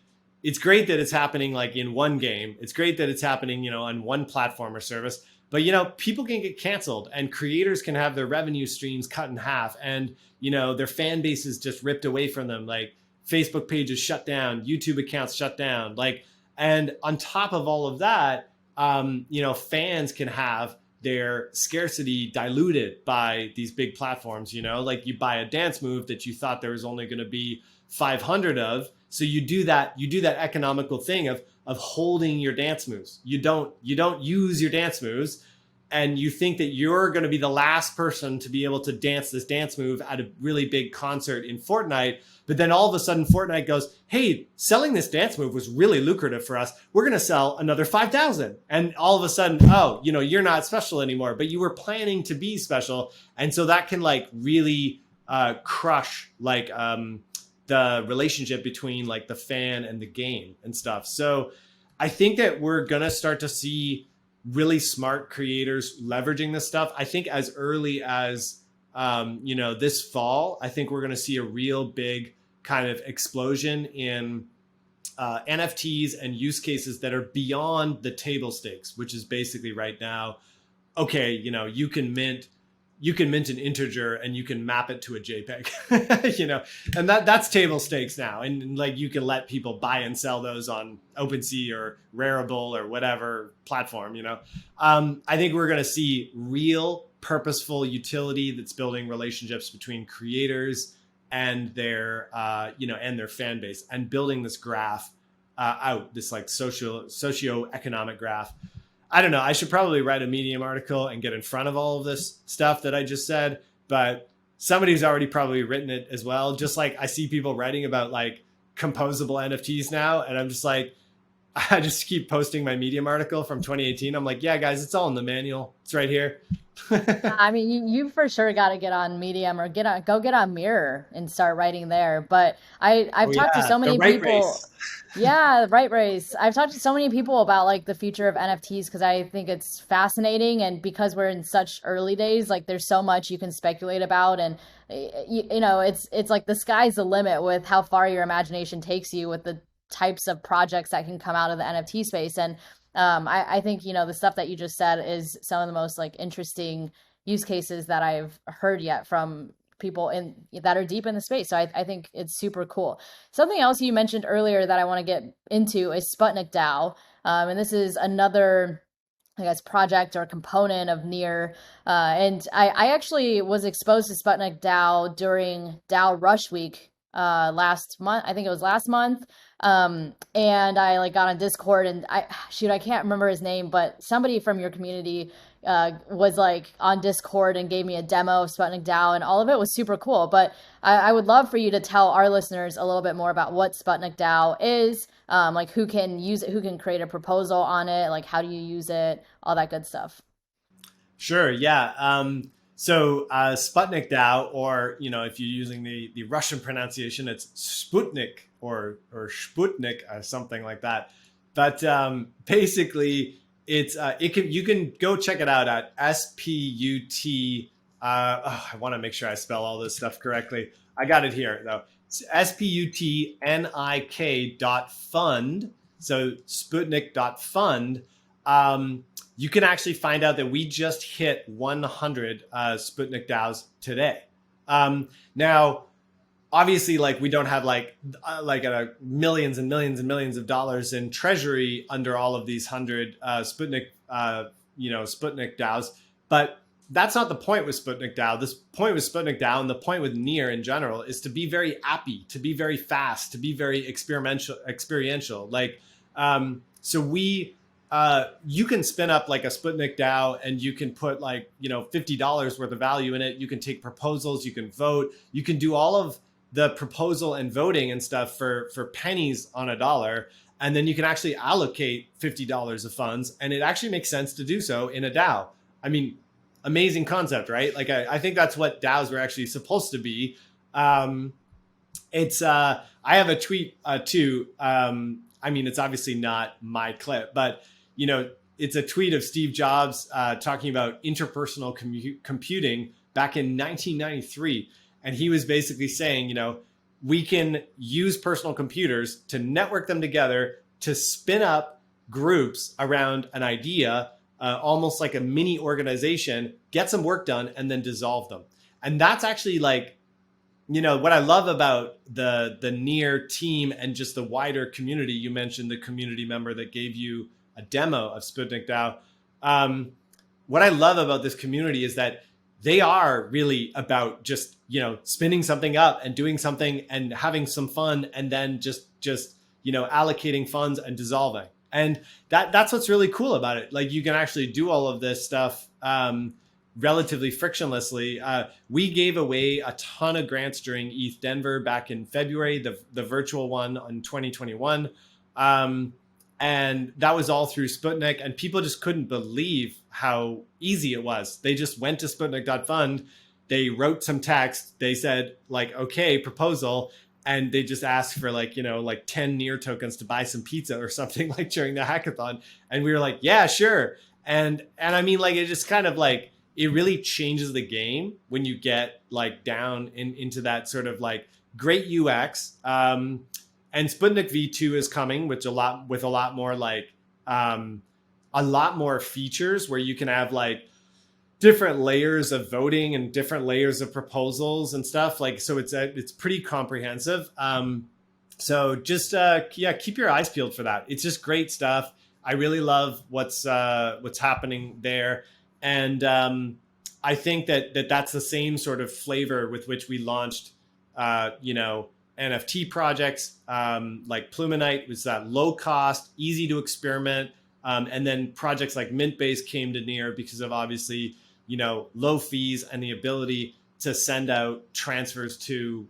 great that it's happening like in one game. It's great that it's happening, on one platform or service. But, people can get canceled, and creators can have their revenue streams cut in half, and, their fan base is just ripped away from them. Like, Facebook pages shut down, YouTube accounts shut down. Like, and on top of all of that, fans can have their scarcity diluted by these big platforms. Like, you buy a dance move that you thought there was only going to be 500 of. So you do that economical thing of holding your dance moves. You don't use your dance moves, and you think that you're going to be the last person to be able to dance this dance move at a really big concert in Fortnite. But then all of a sudden Fortnite goes, hey, selling this dance move was really lucrative for us. We're going to sell another 5,000. And all of a sudden, oh, you're not special anymore, but you were planning to be special. And so that can like really crush like the relationship between like the fan and the game and stuff. So I think that we're going to start to see really smart creators leveraging this stuff. I think as early as, this fall, I think we're going to see a real big kind of explosion in NFTs and use cases that are beyond the table stakes, which is basically right now, okay, you can mint an integer and you can map it to a JPEG, and that's table stakes now. And like, you can let people buy and sell those on OpenSea or Rarible or whatever platform, I think we're going to see real purposeful utility that's building relationships between creators and their, and their fan base, and building this graph out, this like socio-economic graph. I don't know. I should probably write a Medium article and get in front of all of this stuff that I just said, but somebody's already probably written it as well. Just like I see people writing about like composable NFTs now, and I'm just like, I just keep posting my Medium article from 2018. I'm like, yeah, guys, it's all in the manual. It's right here. Yeah, I mean, you for sure got to get on Medium or go get on Mirror and start writing there. But I've Oh talked to yeah, so the many right people. race. Yeah, the right race. I've talked to so many people about like the future of NFTs because I think it's fascinating, and because we're in such early days, like there's so much you can speculate about, and you know, it's like the sky's the limit with how far your imagination takes you with the types of projects that can come out of the NFT space. And I think, you know, the stuff that you just said is some of the most like interesting use cases that I've heard yet from people in that are deep in the space. So I think it's super cool. Something else you mentioned earlier that I want to get into is Sputnik DAO. And this is another, I guess, project or component of Near. And I actually was exposed to Sputnik DAO during DAO Rush Week last month. I think it was last month. And I like got on Discord and I can't remember his name, but somebody from your community was like on Discord and gave me a demo of Sputnik DAO, and all of it was super cool. But I would love for you to tell our listeners a little bit more about what Sputnik DAO is, like who can use it, who can create a proposal on it, like how do you use it, all that good stuff. Sure, yeah. Sputnik DAO, or if you're using the Russian pronunciation, it's Sputnik or Sputnik, something like that. But basically, you can go check it out at SPUT. I want to make sure I spell all this stuff correctly. I got it here though. It's SPUTNIK.fund. So Sputnik.fund. You can actually find out that we just hit 100 Sputnik DAOs today. Now, obviously, like we don't have millions and millions and millions of dollars in treasury under all of these 100 Sputnik DAOs, but that's not the point with Sputnik DAO. This point with Sputnik DAO and the point with Near in general is to be very appy, to be very fast, to be very experiential. So you can spin up like a Sputnik DAO and you can put like, $50 worth of value in it. You can take proposals, you can vote, you can do all of the proposal and voting and stuff for pennies on a dollar. And then you can actually allocate $50 of funds. And it actually makes sense to do so in a DAO. I mean, amazing concept, right? Like, I think that's what DAOs were actually supposed to be. I have a tweet too. I mean, it's obviously not my clip, but it's a tweet of Steve Jobs talking about interpersonal computing back in 1993. And he was basically saying, we can use personal computers to network them together to spin up groups around an idea, almost like a mini organization, get some work done, and then dissolve them. And that's actually like, what I love about the Near team and just the wider community. You mentioned the community member that gave you a demo of Sputnik DAO. What I love about this community is that they are really about just, spinning something up and doing something and having some fun, and then just allocating funds and dissolving. And that's what's really cool about it. Like you can actually do all of this stuff relatively frictionlessly. We gave away a ton of grants during ETH Denver back in February, the virtual one in 2021. And that was all through Sputnik, and people just couldn't believe how easy it was. They just went to Sputnik.fund, they wrote some text, they said like, okay, proposal, and they just asked for like 10 Near tokens to buy some pizza or something like during the hackathon. And we were like, yeah, sure. And I mean, like, it just kind of like, it really changes the game when you get like down into that sort of like great UX. And Sputnik V2 is coming with a lot more like a lot more features where you can have like different layers of voting and different layers of proposals and stuff. Like, so it's pretty comprehensive. So just keep your eyes peeled for that. It's just great stuff. I really love what's happening there, and I think that's the same sort of flavor with which we launched, NFT projects. Like Pluminite was that low cost, easy to experiment, and then projects like Mintbase came to Near because of obviously low fees and the ability to send out transfers to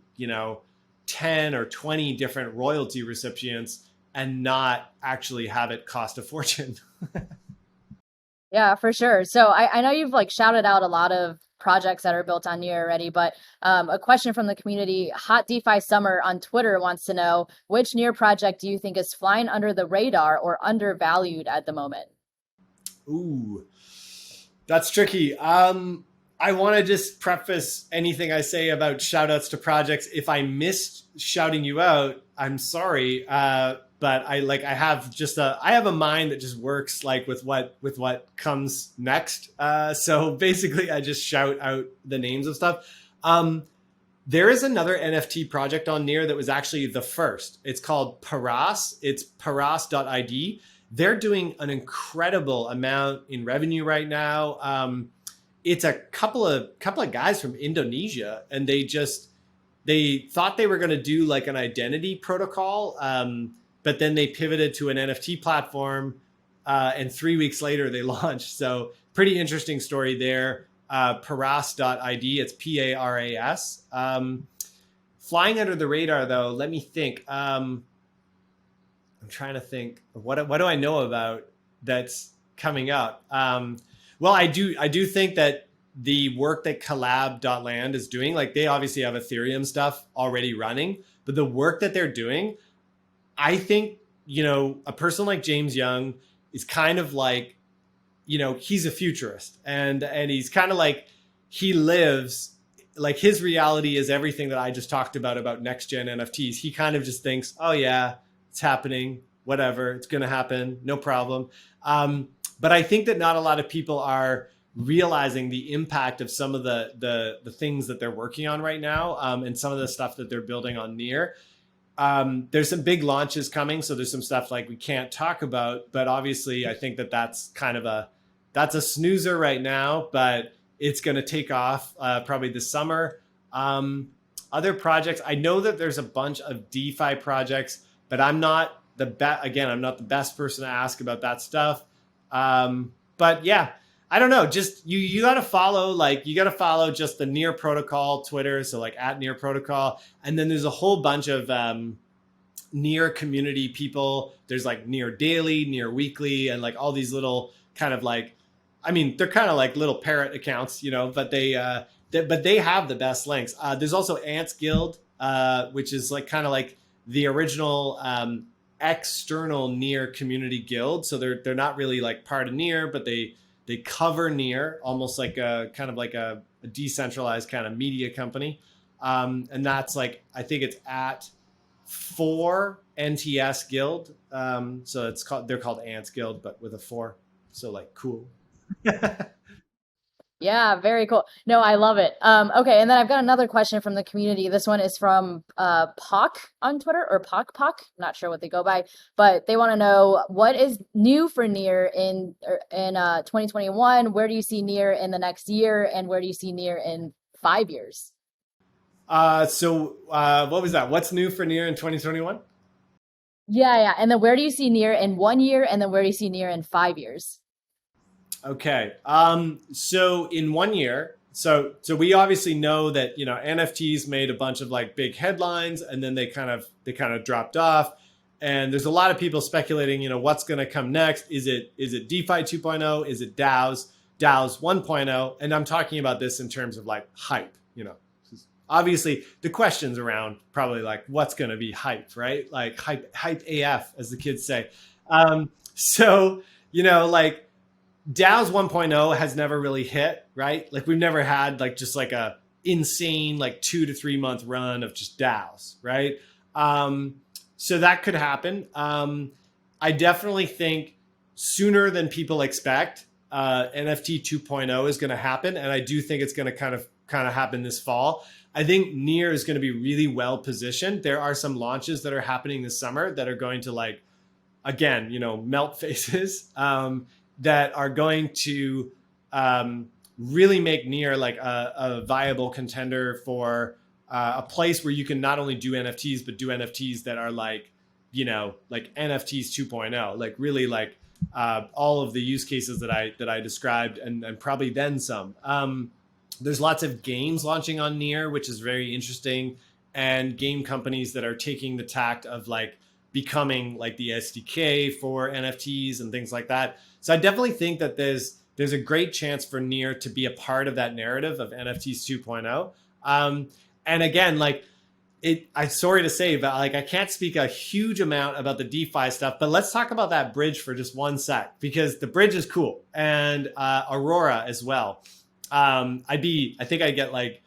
10 or 20 different royalty recipients and not actually have it cost a fortune. Yeah, for sure. So I know you've like shouted out a lot of projects that are built on Near already, but a question from the community, Hot DeFi Summer on Twitter wants to know which Near project do you think is flying under the radar or undervalued at the moment? Ooh, that's tricky. I want to just preface anything I say about shout outs to projects. If I missed shouting you out, I'm sorry. But I have just I have a mind that just works like with what comes next. So basically I just shout out the names of stuff. Um, there is another NFT project on Near that was actually the first. It's called Paras. It's paras.id. They're doing an incredible amount in revenue right now. It's a couple of guys from Indonesia, and they thought they were going to do like an identity protocol, but then they pivoted to an NFT platform, and 3 weeks later they launched. So pretty interesting story there. Paras.id, it's Paras. Flying under the radar though, let me think. I'm trying to think what do I know about that's coming up. Well, I do think that the work that collab.land is doing, like they obviously have Ethereum stuff already running, but the work that they're doing, I think, a person like James Young is kind of like, he's a futurist, and he's kind of like, he lives like his reality is everything that I just talked about next gen NFTs. He kind of just thinks, oh yeah, it's happening, whatever, it's going to happen, no problem. But I think that not a lot of people are realizing the impact of some of the things that they're working on right now, and some of the stuff that they're building on Near. There's some big launches coming, so there's some stuff like we can't talk about, but obviously I think that that's kind of that's a snoozer right now, but it's going to take off probably this summer. Other projects, I know that there's a bunch of DeFi projects, but I'm not I'm not the best person to ask about that stuff. But yeah, I don't know. Just you got to follow, just the Near Protocol Twitter, so like at Near Protocol, and then there's a whole bunch of Near community people. There's like Near Daily, Near Weekly, and like all these little kind of like, I mean, they're kind of like little parrot accounts, but they have the best links. There's also Ants Guild, which is like kind of like the original external Near community guild. So they're not really like part of Near, but they cover Near almost like a kind of like a decentralized kind of media company. And that's like, I think it's at 4 NTS Guild. So they're called Ants Guild, but with a 4. So like cool. Yeah, very cool. No, I love it. Okay, and then I've got another question from the community. This one is from Pock on Twitter, or Pock. Not sure what they go by, but they want to know what is new for Near in 2021. Where do you see Near in the next year, and where do you see Near in 5 years? What was that? What's new for Near in 2021? Yeah. And then where do you see Near in 1 year, and then where do you see Near in 5 years? Okay. So in 1 year, so we obviously know that, NFTs made a bunch of like big headlines, and then they kind of dropped off. And there's a lot of people speculating, what's going to come next. Is it DeFi 2.0? Is it DAOs 1.0? And I'm talking about this in terms of like hype, Obviously, the questions around probably like what's going to be hype, right? Like hype AF, as the kids say. So, like DAOs 1.0 has never really hit, right? Like we've never had like just like a insane like 2 to 3 month run of just DAOs, right? So that could happen. I definitely think sooner than people expect, NFT 2.0 is going to happen, and I do think it's going to kind of happen this fall. I think Near is going to be really well positioned. There are some launches that are happening this summer that are going to like, again, melt faces, that are going to really make Near like a viable contender for a place where you can not only do NFTs, but do NFTs that are like, like NFTs 2.0, like really like all of the use cases that I described, and probably then some. There's lots of games launching on Near, which is very interesting, and game companies that are taking the tact of like becoming like the SDK for NFTs and things like that. So I definitely think that there's a great chance for Near to be a part of that narrative of NFTs 2.0. And again, like I'm sorry to say, but like I can't speak a huge amount about the DeFi stuff, but let's talk about that bridge for just one sec, because the bridge is cool, and Aurora as well. I think I'd get like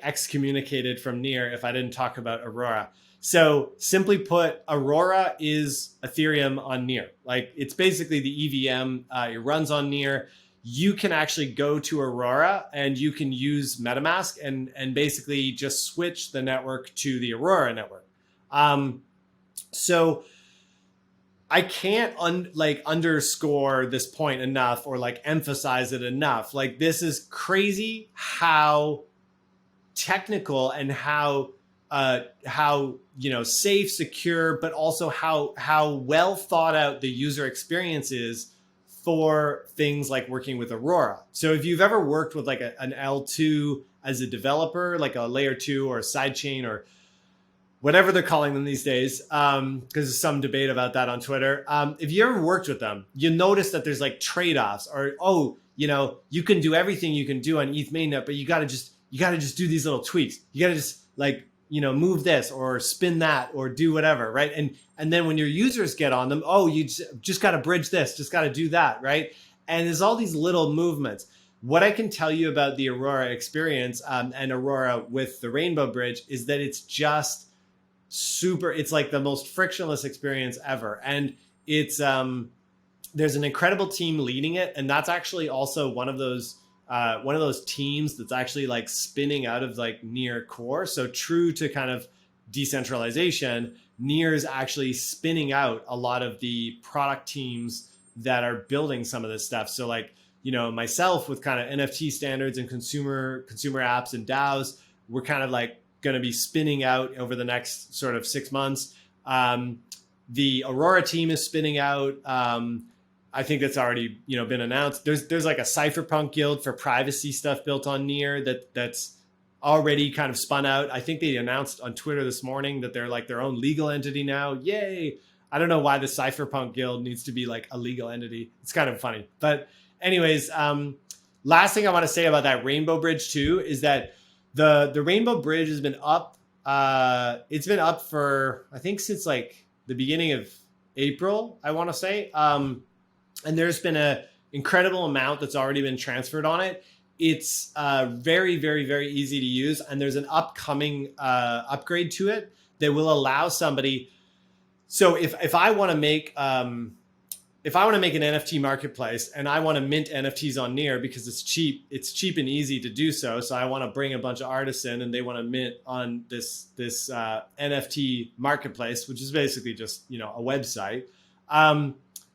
excommunicated from Near if I didn't talk about Aurora. So simply put, Aurora is Ethereum on Near. Like it's basically the EVM. It runs on Near. You can actually go to Aurora and you can use MetaMask and basically just switch the network to the Aurora network. So I can't underscore this point enough, or like emphasize it enough. Like this is crazy how technical and how safe, secure, but also how well thought out the user experience is for things like working with Aurora. So if you've ever worked with like an L2 as a developer, like a layer 2 or a sidechain or whatever they're calling them these days, because there's some debate about that on Twitter. If you ever worked with them, you notice that there's like trade-offs, or you can do everything you can do on ETH mainnet, but you gotta just do these little tweaks. You gotta just like move this or spin that or do whatever, right? And then when your users get on them, you just got to bridge this, just got to do that, right? And there's all these little movements. What I can tell you about the Aurora experience and Aurora with the Rainbow Bridge is that it's just super. It's like the most frictionless experience ever, and it's there's an incredible team leading it, and that's actually also one of those teams that's actually like spinning out of like Near core. So true to kind of decentralization, Near is actually spinning out a lot of the product teams that are building some of this stuff. So like, myself with kind of NFT standards and consumer apps and DAOs, we're kind of like going to be spinning out over the next sort of 6 months. The Aurora team is spinning out. I think that's already, been announced. There's like a cypherpunk guild for privacy stuff built on Near that's already kind of spun out. I think they announced on Twitter this morning that they're like their own legal entity now. Yay. I don't know why the cypherpunk guild needs to be like a legal entity. It's kind of funny. But anyways, last thing I want to say about that Rainbow Bridge too is that the Rainbow Bridge has been up. It's been up for, I think, since like the beginning of April, I want to say. And there's been an incredible amount that's already been transferred on it. It's very, very, very easy to use. And there's an upcoming upgrade to it that will allow somebody. So if I want to make an NFT marketplace and I want to mint NFTs on Near because it's cheap and easy to do so. So I want to bring a bunch of artists in and they want to mint on this NFT marketplace, which is basically just, a website.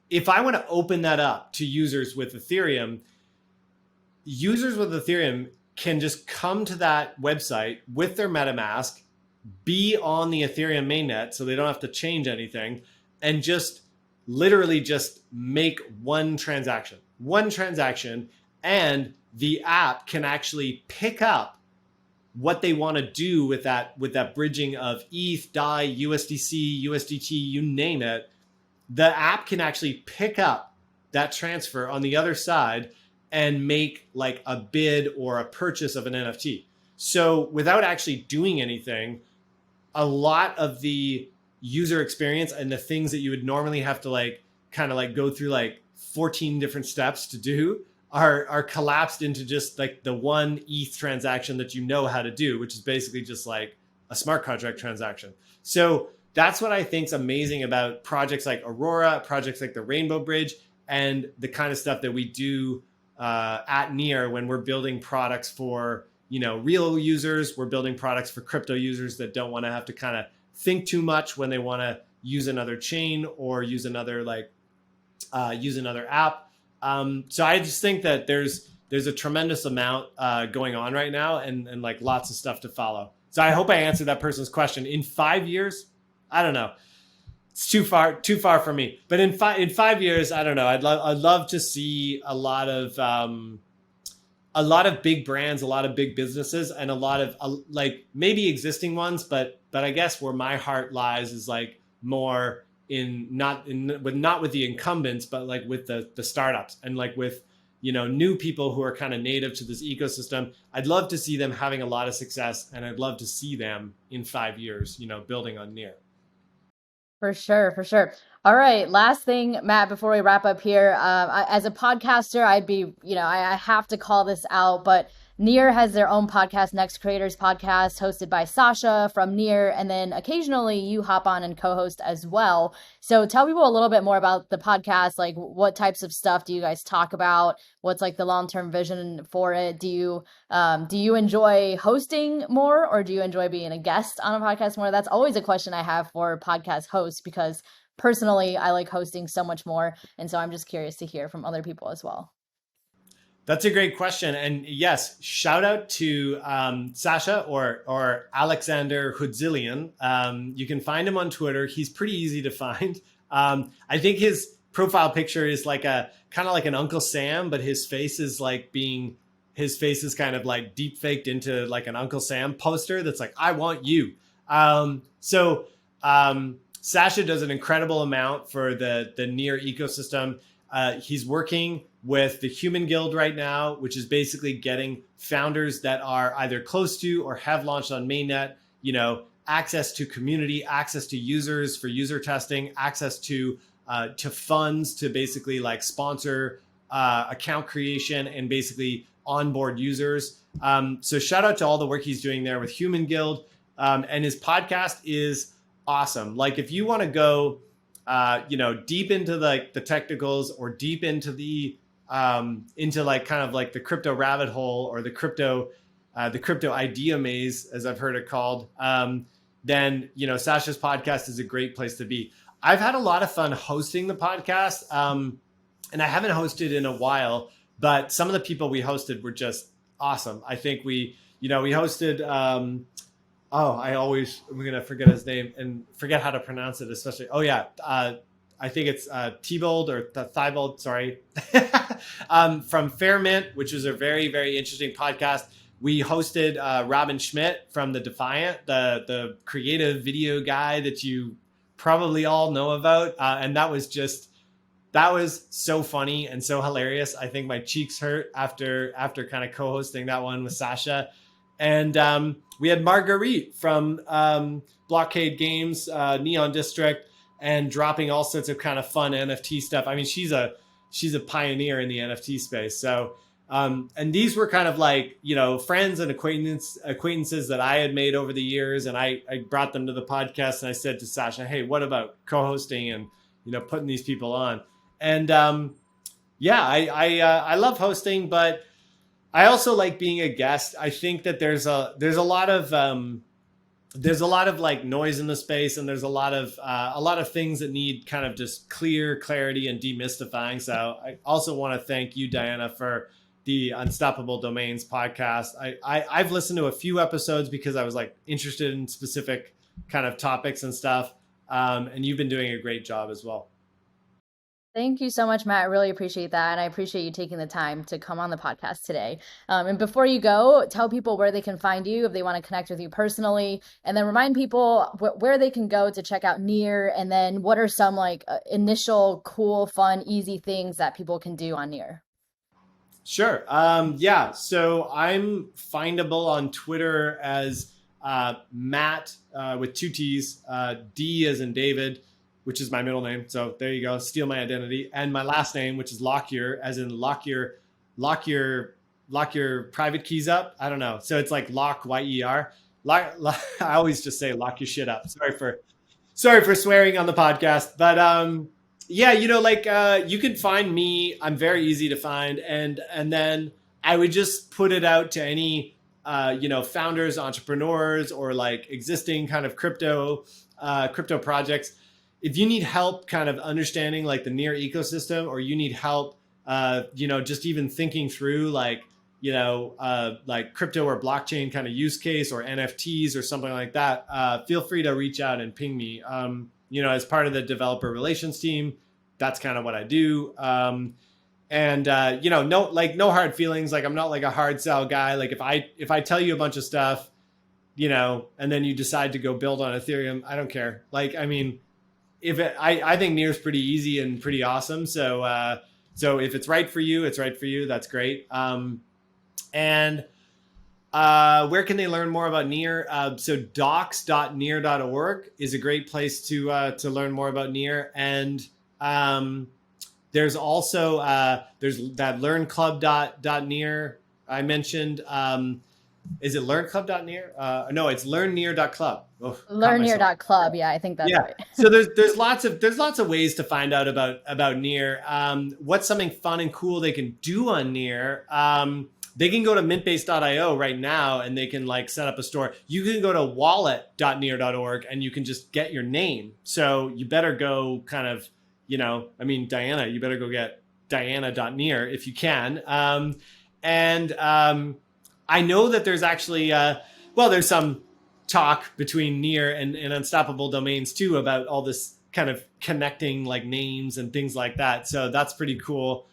If I want to open that up to users with Ethereum can just come to that website with their MetaMask, be on the Ethereum mainnet so they don't have to change anything, and just literally just make one transaction, and the app can actually pick up what they want to do with that bridging of ETH, DAI, USDC, USDT, you name it. The app can actually pick up that transfer on the other side and make like a bid or a purchase of an NFT. So without actually doing anything, a lot of the user experience and the things that you would normally have to like kind of like go through like 14 different steps to do are collapsed into just like the one ETH transaction that you know how to do, which is basically just like a smart contract transaction. So that's what I think is amazing about projects like Aurora, projects like the Rainbow Bridge, and the kind of stuff that we do at Near when we're building products for, real users. We're building products for crypto users that don't want to have to kind of think too much when they want to use another chain or use another app. So I just think that there's a tremendous amount going on right now and like lots of stuff to follow. So I hope I answered that person's question. In 5 years, I don't know. It's too far for me. But in 5 years, I don't know. I'd love to see a lot of big brands, a lot of big businesses, and a lot of like maybe existing ones. But I guess where my heart lies is like more not with the incumbents, but like with the startups and like with new people who are kind of native to this ecosystem. I'd love to see them having a lot of success, and I'd love to see them in 5 years, building on Near. For sure, for sure. All right, last thing, Matt, before we wrap up here, as a podcaster, I have to call this out, but Near has their own podcast, Next Creators Podcast, hosted by Sasha from Near, and then occasionally you hop on and co-host as well. So tell people a little bit more about the podcast, like what types of stuff do you guys talk about? What's like the long-term vision for it? Do you enjoy hosting more, or do you enjoy being a guest on a podcast more? That's always a question I have for podcast hosts, because personally, I like hosting so much more. And so I'm just curious to hear from other people as well. That's a great question. And yes, shout out to Sasha or Alexander Hudzilian. You can find him on Twitter. He's pretty easy to find. I think his profile picture is like kind of like an Uncle Sam, but his face is kind of like deep faked into like an Uncle Sam poster that's like, I want you. Sasha does an incredible amount for the Near ecosystem. He's working with the Human Guild right now, which is basically getting founders that are either close to or have launched on mainnet, access to community, access to users for user testing, access to funds to basically like sponsor account creation and basically onboard users. So shout out to all the work he's doing there with Human Guild. And his podcast is awesome. Like if you want to go deep into like the technicals or deep into into like kind of like the crypto rabbit hole or the crypto idea maze, as I've heard it called, then Sasha's podcast is a great place to be. I've had a lot of fun hosting the podcast, and I haven't hosted in a while, but some of the people we hosted were just awesome. I think we hosted. I'm gonna forget his name and forget how to pronounce it, especially. Oh yeah, I think it's Thibault or Thibault, sorry, from Fairmint, which was a very, very interesting podcast. We hosted Robin Schmidt from the Defiant, the creative video guy that you probably all know about, and that was so funny and so hilarious. I think my cheeks hurt after kind of co-hosting that one with Sasha. And we had Marguerite from Blockade Games, Neon District, and dropping all sorts of kind of fun NFT stuff. I mean, she's a pioneer in the NFT space. So, and these were kind of like, friends and acquaintances that I had made over the years. And I brought them to the podcast and I said to Sasha, hey, what about co-hosting and, putting these people on? And I love hosting, but I also like being a guest. I think that there's a lot of like noise in the space, and there's a lot of things that need kind of just clarity and demystifying. So I also want to thank you, Diana, for the Unstoppable Domains podcast. I've listened to a few episodes because I was like interested in specific kind of topics and stuff. And you've been doing a great job as well. Thank you so much, Matt. I really appreciate that. And I appreciate you taking the time to come on the podcast today. And before you go, tell people where they can find you if they want to connect with you personally, and then remind people where they can go to check out Near. And then what are some like initial cool, fun, easy things that people can do on Near? Sure. So I'm findable on Twitter as Matt with two T's, D as in David, which is my middle name. So there you go. Steal my identity. And my last name, which is Lockyer, as in lock your private keys up. I don't know. So it's like lock, Y-E-R. I always just say lock your shit up. Sorry for swearing on the podcast. But you can find me. I'm very easy to find. And then I would just put it out to any founders, entrepreneurs, or like existing kind of crypto projects. If you need help kind of understanding like the Near ecosystem, or you need help, just even thinking through like crypto or blockchain kind of use case or NFTs or something like that, feel free to reach out and ping me. As part of the developer relations team, that's kind of what I do. No hard feelings. Like I'm not like a hard sell guy. Like if I tell you a bunch of stuff, and then you decide to go build on Ethereum, I don't care. Like, I mean, I think Near is pretty easy and pretty awesome. So if it's right for you, it's right for you. That's great. And where can they learn more about Near? So docs.near.org is a great place to learn more about Near. And there's also there's that learnclub.near I mentioned. Is it learnclub.near? No, it's learnnear.club. Oh, caught myself. Learnnear.club. Yeah, I think that's Yeah. right. So there's lots of ways to find out about Near. What's something fun and cool they can do on Near? They can go to mintbase.io right now and they can like set up a store. You can go to wallet.near.org and you can just get your name. So you better go kind of, Diana, you better go get diana.near if you can. And I know that there's actually, there's some talk between Near and Unstoppable Domains too about all this kind of connecting like names and things like that. So that's pretty cool.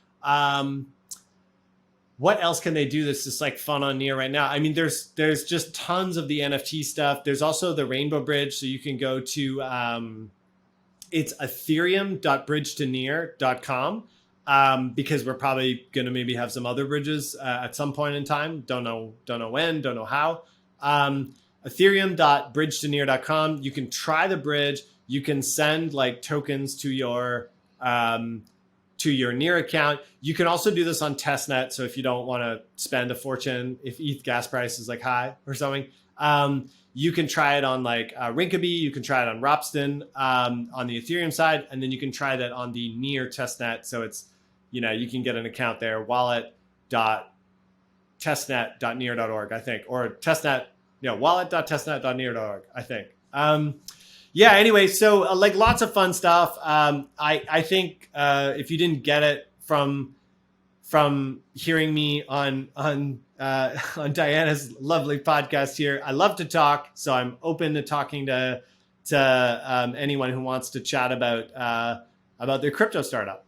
What else can they do that's just like fun on Near right now? I mean, there's just tons of the NFT stuff. There's also the Rainbow Bridge. So you can go to, it's ethereum.bridgetonear.com. Because we're probably going to maybe have some other bridges at some point in time. Don't know when, don't know how. Ethereum.bridgetonear.com. You can try the bridge. You can send like tokens to your Near account. You can also do this on testnet. So if you don't want to spend a fortune, if ETH gas price is like high or something, you can try it on like Rinkeby. You can try it on Ropsten on the Ethereum side, and then you can try that on the Near testnet. So it's you can get an account there, wallet.testnet.near.org, I think, or testnet, wallet.testnet.near.org, I think. Anyway, so like lots of fun stuff. I think if you didn't get it from hearing me on Diana's lovely podcast here, I love to talk, so I'm open to talking to anyone who wants to chat about their crypto startup.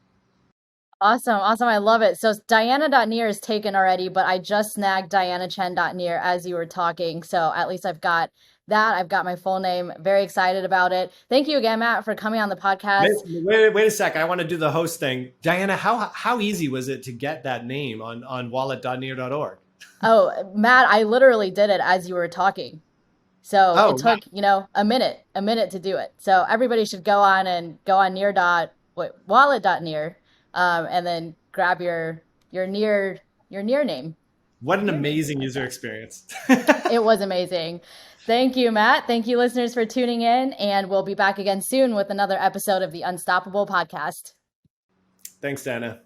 Awesome. I love it. So Diana.near is taken already, but I just snagged DianaChen.near as you were talking. So at least I've got that. I've got my full name. Very excited about it. Thank you again, Matt, for coming on the podcast. Wait a sec. I want to do the host thing. Diana, how easy was it to get that name on wallet.near.org? Oh, Matt, I literally did it as you were talking. So it took, a minute to do it. So everybody should go on wallet.near. And then grab your Near name. What an amazing user experience. It was amazing. Thank you, Matt. Thank you, listeners, for tuning in. And we'll be back again soon with another episode of the Unstoppable podcast. Thanks, Dana.